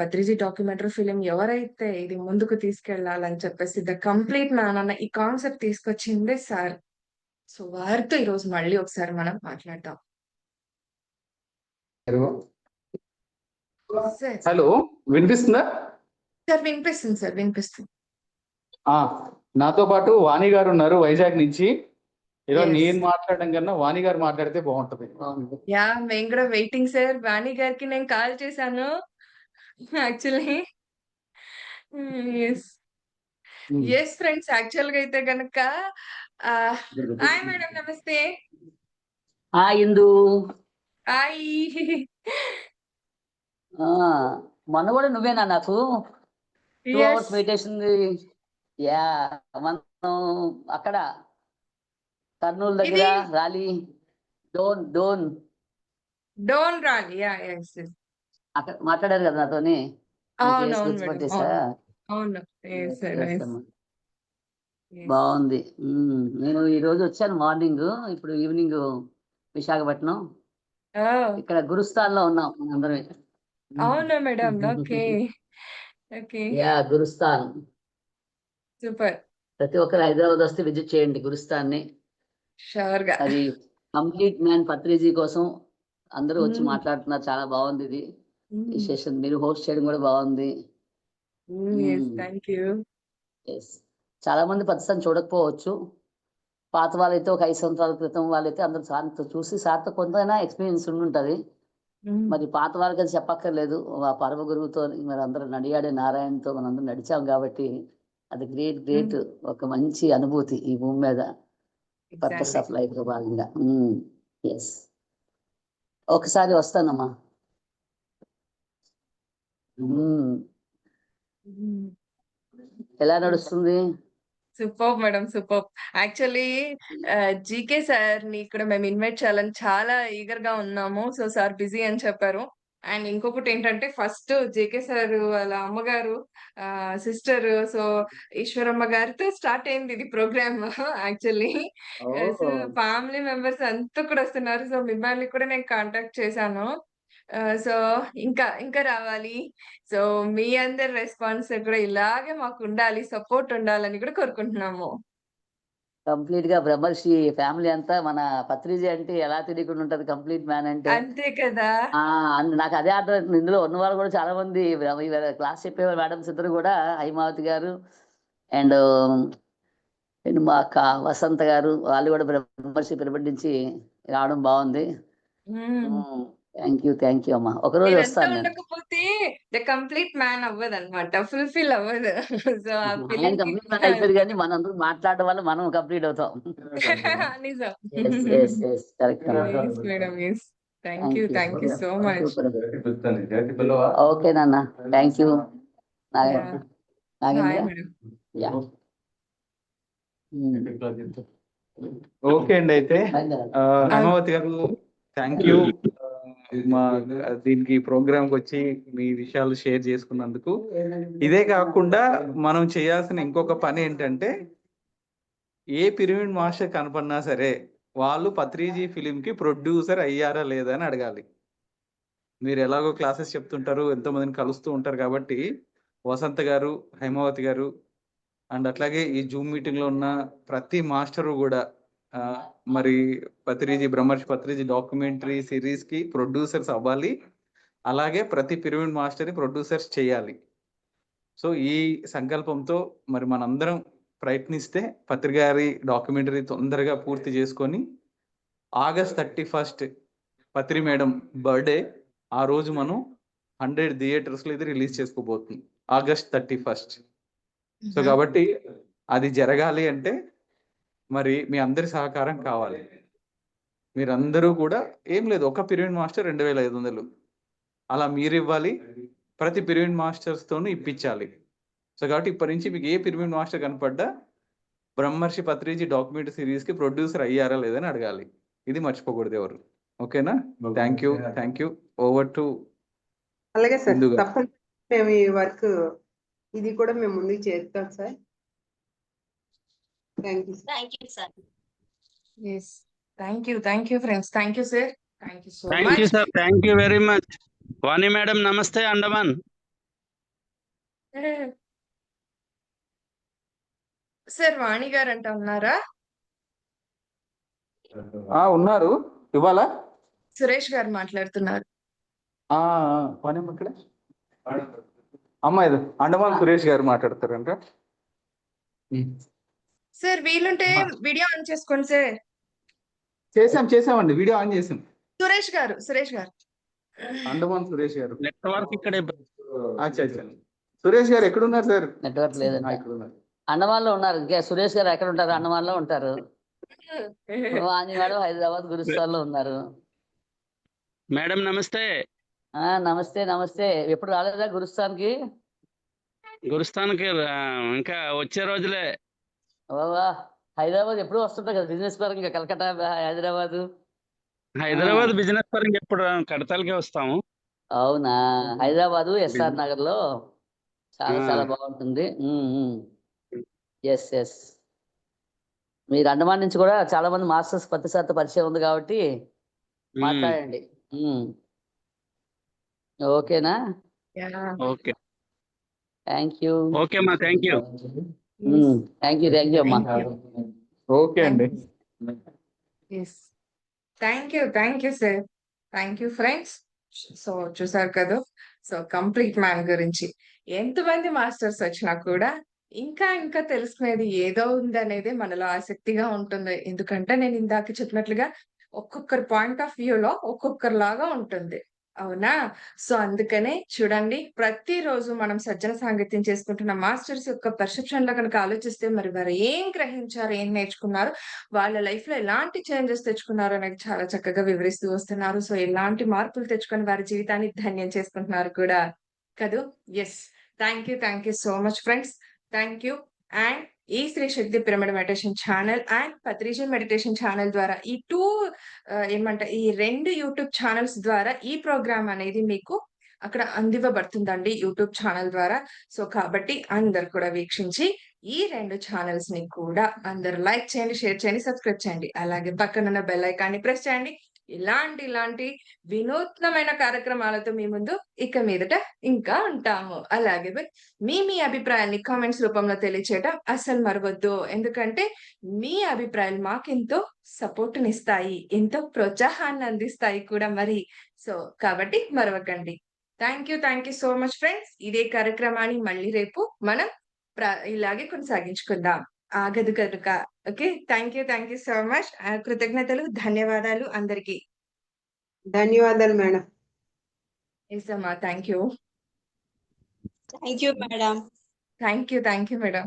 A: పత్రిజీ డాక్యుమెంటరీ ఫిలిం ఎవరైతే ఇది ముందుకు తీసుకెళ్లాలని చెప్పేసి ద కంప్లీట్ మ్యాన్ అన్న ఈ కాన్సెప్ట్ తీసుకొచ్చిందే సార్. సో వారితో ఈ రోజు మళ్ళీ ఒకసారి మనం మాట్లాడదాం. సార్
E: హలో, వినిపిస్తుందా?
A: సార్ వినిపిస్తుంది సార్, వినిపిస్తుంది.
E: ఆ, నాతో పాటు వాణి గారు ఉన్నారు వైజాగ్ నుంచి. ఈరోజు
A: Yes.
E: నేను మాట్లాడడం కన్నా వాణి గారు మాట్లాడితే బాగుంటది.
A: మేము కూడా వెయిటింగ్ సార్. వాణి గారికి నేను కాల్ చేశాను యాక్చువల్లీ. ఎస్ ఫ్రెండ్స్, యాక్చువల్ గా అయితే గనక హాయ్ మేడం, నమస్తే.
C: ఇందు
A: హాయ్.
C: మొన్న కూడా నువ్వేనా నాకు 2
A: Yes.
C: hours meditation? మనం అక్కడ కర్నూలు దగ్గర
A: ఇది-
C: రాలి డోన్
A: డోన్ రాలి. ఎస్
C: అక్కడ మాట్లాడారు కదా నాతోని.
A: అవును,
C: కేసు
A: అవును
C: గుర్తు
A: మేడం,
C: పట్టేసా?
A: అవును. Yes, sir,
C: Yes,
A: yes.
C: అమ్మా.
A: Yes.
C: బాగుంది. నేను ఈ రోజు వచ్చాను మార్నింగ్, ఇప్పుడు ఈవినింగ్ విశాఖపట్నం.
A: Oh,
C: ఇక్కడ గురుస్థాన్ లో ఉన్నాం అందరం.
A: అవునా madam? Okay, okay,
C: Gurusthan.
A: Super.
C: ప్రతి ఒక్కరు హైదరాబాద్ వస్తే విజిట్ చేయండి గురుస్థాన్ని.
A: షూర్ గా.
C: అది కంప్లీట్ మ్యాన్ పత్రిజీ కోసం అందరూ వచ్చి
A: Mm.
C: మాట్లాడుతున్నారు. చాలా బాగుంది ఇది ఈ సెషన్. మీరు హోస్ట్ చేయడం కూడా బాగుంది.
A: Thank you.
C: Yes. చాలా మంది పత్రిజీని చూడకపోవచ్చు. పాత వాళ్ళైతే ఒక 5 సంవత్సరాల క్రితం వాళ్ళైతే అందరూ సార్తో చూసి సార్తో కొంతైనా ఎక్స్పీరియన్స్ ఉండుంటది. మరి పాత వాళ్ళకి అది చెప్పక్కర్లేదు. ఆ పరమ గురువుతో మరి అందరూ నడియాడే నారాయణతో మనం అందరం నడిచాం కాబట్టి అది గ్రేట్ ఒక మంచి అనుభూతి ఈ భూమి మీద. పర్పస్ ఆఫ్ లైఫ్ లో భాగంగా. ఎస్, ఒకసారి వస్తానమ్మా. ఎలా నడుస్తుంది?
A: Super madam, super. Actually GK sir ని ఇక్కడ మేము ఇన్వైట్ చేయాలని చాలా ఈగర్ గా ఉన్నాము. సో సార్ బిజీ అని చెప్పారు. అండ్ ఇంకొకటి ఏంటంటే, ఫస్ట్ జేకే సార్ వాళ్ళ అమ్మగారు సిస్టర్, సో ఈశ్వరమ్మ గారితో స్టార్ట్ అయింది ఇది program actually. So family members అంతా కూడా వస్తున్నారు. సో మిమ్మల్ని కూడా నేను కాంటాక్ట్ చేశాను. సో ఇంకా రావాలి. సో మీ అందరి రెస్పాన్స్ కూడా ఇలాగే మాకు ఉండాలి, సపోర్ట్ ఉండాలని కూడా కోరుకుంటున్నాము.
C: కంప్లీట్ గా బ్రహ్మర్షి ఫ్యామిలీ అంతా మన పత్రిజీ అంటే ఎలా తెలియకుండా ఉంటది కంప్లీట్ మ్యాన్ అంటే.
A: అంతే కదా.
C: నాకు అదే అర్థం. ఇందులో ఉన్న వాళ్ళు కూడా చాలా మంది క్లాస్ చెప్పేవారు మేడమ్స్ ఇద్దరు కూడా, హైమావతి గారు అండ్ మా అక్క వసంత గారు, వాళ్ళు కూడా బ్రహ్మర్షి పిరమిడ్ నుంచి రావడం బాగుంది. థ్యాంక్ యూ అమ్మా. ఒకరోజు
A: మీరంతా
C: వస్తాను నేను.
A: ఉండకపోతే ద కంప్లీట్ మ్యాన్ అవ్వదు అనమాట, ఫుల్ఫిల్ అవ్వదు. సో ఆ
C: ఆయన
A: ఫీలింగ్
C: కంప్లీట్ మ్యాన్ అయిపోయారు కానీ మనందరూ మాట్లాడడం వల్ల మనం కంప్లీట్ అవుతాం.
A: నిజం.
C: Correct.
A: Madam, thank you so much.
C: Okay నాన్న, thank you.
A: Hi madam.
E: Okay అండి. అయితే హేమావతి గారు, థ్యాంక్ యూ మా దీనికి ప్రోగ్రామ్ కి వచ్చి మీ విషయాలు షేర్ చేసుకున్నందుకు. ఇదే కాకుండా మనం చేయాల్సిన ఇంకొక పని ఏంటంటే, ఏ పిరమిడ్ మాస్టర్ కనపడినా సరే వాళ్ళు పత్రిజీ ఫిలిం కి ప్రొడ్యూసర్ అయ్యారా లేదా అని అడగాలి. మీరు ఎలాగో క్లాసెస్ చెప్తుంటారు, ఎంతో మందిని కలుస్తూ ఉంటారు కాబట్టి వసంత గారు, హైమావతి గారు అండ్ అట్లాగే ఈ జూమ్ మీటింగ్ లో ఉన్న ప్రతి మాస్టరు కూడా మరి బ్రహ్మర్షి పత్రిజీ డాక్యుమెంటరీ సిరీస్ కి ప్రొడ్యూసర్స్ అవ్వాలి. అలాగే ప్రతి పిరమిడ్ మాస్టర్ ని ప్రొడ్యూసర్స్ చేయాలి. సో ఈ సంకల్పంతో మరి మనందరం ప్రయత్నిస్తే పత్రి గారి డాక్యుమెంటరీ తొందరగా పూర్తి చేసుకొని August 31 పత్రి మేడం బర్త్డే, ఆ రోజు మనం 100 థియేటర్స్ లో ఇది రిలీజ్ చేసుకోబోతుంది August 31. సో కాబట్టి అది జరగాలి అంటే మరి మీ అందరి సహకారం కావాలి. మీరందరూ కూడా ఏం లేదు, ఒక పిరమిడ్ మాస్టర్ 2500 అలా మీరు ఇవ్వాలి. ప్రతి పిరమిడ్ మాస్టర్స్ తోనూ ఇప్పించాలి. సో కాబట్టి ఇప్పటి నుంచి మీకు ఏ పిరమిడ్ మాస్టర్ కనపడ్డా బ్రహ్మర్షి పత్రిజీ డాక్యుమెంటరీ సిరీస్ కి ప్రొడ్యూసర్ అయ్యారా లేదని అడగాలి. ఇది మర్చిపోకూడదు ఎవరు. ఓకేనా? Thank you. Over to.
D: అలాగే సార్, తప్పకుండా మేము ఈ వర్క్ ఇది కూడా మేము ముందుకు చేస్తాం sir. Thank you sir.
B: Thank you sir.
A: Thank you friends. Thank you sir. Thank you so
F: thank you
A: much.
F: Sir, thank you very much. Vani madam నమస్తే అండమాన్.
A: సార్ వాణి గారు అంట ఉన్నారా?
E: ఉన్నారు ఇవాళ.
A: సురేష్ గారు మాట్లాడుతున్నారు.
E: ఇక్కడ అమ్మా ఇది అండమాన్ సురేష్ గారు మాట్లాడతారంట.
A: సార్ వీలుంటే వీడియో ఆన్ చేసుకోండి సార్.
E: చేసామండి, వీడియో ఆన్ చేసాం.
A: సురేష్ గారు
E: అండమాన్ సురేష్ గారు
F: నెట్వర్క్ ఇక్కడే.
E: అచ్చా. సురేష్ గారు ఎక్కడున్నారు సార్?
C: నెట్వర్క్ లేదండి.
E: ఇక్కడ ఉన్నారు.
C: అండమాన్ లో ఉన్నారు. ఇంకా సురేష్ గారు ఎక్కడ ఉంటారు? అండమాన్ లో ఉంటారు. వాణి మేడం హైదరాబాద్ గురుస్థాన్ లో ఉన్నారు.
F: మేడం నమస్తే.
C: నమస్తే నమస్తే. ఎప్పుడు రాలేదా గురుస్థాన్కి?
F: గురుస్థాన్కి ఇంకా వచ్చే రోజులే.
C: బాబా హైదరాబాద్ ఎప్పుడు వస్తుంటారు కదా బిజినెస్ పరంగా, కలకత్తా
F: హైదరాబాద్ బిజినెస్ పరంగా ఎప్పుడు కడతాలకే వస్తాము.
C: అవునా? హైదరాబాదు ఎస్ఆర్ నగర్ లో చాలా బాగుంటుంది. ఎస్ మీరు అండమాన్ నుంచి కూడా చాలా మంది మాస్టర్స్ ప్రతిసారితో పరిచయం ఉంది కాబట్టి మాట్లాడండి. ఓకేనా?
F: Okay
C: thank you.
F: ఓకే అమ్మా, థ్యాంక్ యూ.
C: థ్యాంక్ యూ అమ్మా.
E: ఓకే అండి.
A: Thank you sir. Thank you friends. So చూసారు కదా, సో కంప్లీట్ మ్యాన్ గురించి ఎంతమంది మాస్టర్స్ వచ్చినా కూడా ఇంకా తెలుసుకునేది ఏదో ఉంది అనేది మనలో ఆసక్తిగా ఉంటుంది. ఎందుకంటే నేను ఇందాక చెప్పినట్లుగా ఒక్కొక్కరి పాయింట్ ఆఫ్ వ్యూలో ఒక్కొక్కరిలాగా ఉంటుంది. అవునా? సో అందుకనే చూడండి, ప్రతిరోజు మనం సజ్జన సాంగత్యం చేసుకుంటున్న మాస్టర్స్ యొక్క పర్సెప్షన్ లో కనుక ఆలోచిస్తే మరి వారు ఏం గ్రహించారు, ఏం నేర్చుకున్నారు, వాళ్ళ లైఫ్ లో ఎలాంటి చేంజెస్ తెచ్చుకున్నారు అనేది చాలా చక్కగా వివరిస్తూ వస్తున్నారు. సో ఎలాంటి మార్పులు తెచ్చుకొని వారి జీవితాన్ని ధన్యం చేసుకుంటున్నారు కూడా కదూ. Yes, thank you so much friends. Thank you. And ఈ Sri Shakti pyramid meditation channel and పత్రిజన్ మెడిటేషన్ ఛానల్ ద్వారా ఈ రెండు యూట్యూబ్ ఛానల్స్ ద్వారా ఈ ప్రోగ్రామ్ అనేది మీకు అక్కడ అందివ్వబడుతుందండి యూట్యూబ్ ఛానల్ ద్వారా. సో కాబట్టి అందరు కూడా వీక్షించి ఈ రెండు ఛానల్స్ ని కూడా అందరు లైక్ చేయండి, షేర్ చేయండి, సబ్స్క్రైబ్ చేయండి. అలాగే పక్కనున్న బెల్ ఐకాన్ని ప్రెస్ చేయండి. ఇలాంటి వినూత్నమైన కార్యక్రమాలతో మీ ముందు ఇక మీదట ఇంకా ఉంటాము. అలాగే మీ అభిప్రాయాన్ని కామెంట్స్ రూపంలో తెలియచేయడం అస్సలు మరవద్దు. ఎందుకంటే మీ అభిప్రాయాలు మాకెంతో సపోర్టునిస్తాయి, ఎంతో ప్రోత్సాహాన్ని అందిస్తాయి కూడా మరి. సో కాబట్టి మరవకండి. Thank you so much friends. ఇదే కార్యక్రమాన్ని మళ్ళీ రేపు మనం ఇలాగే కొనసాగించుకుందాం. ఆగదు కనుక. Okay, thank you so much. కృతజ్ఞతలు, ధన్యవాదాలు అందరికి.
D: ధన్యవాదాలు మేడం.
A: ఎస్ అమ్మా, thank you
B: thank you madam.
A: Thank you madam.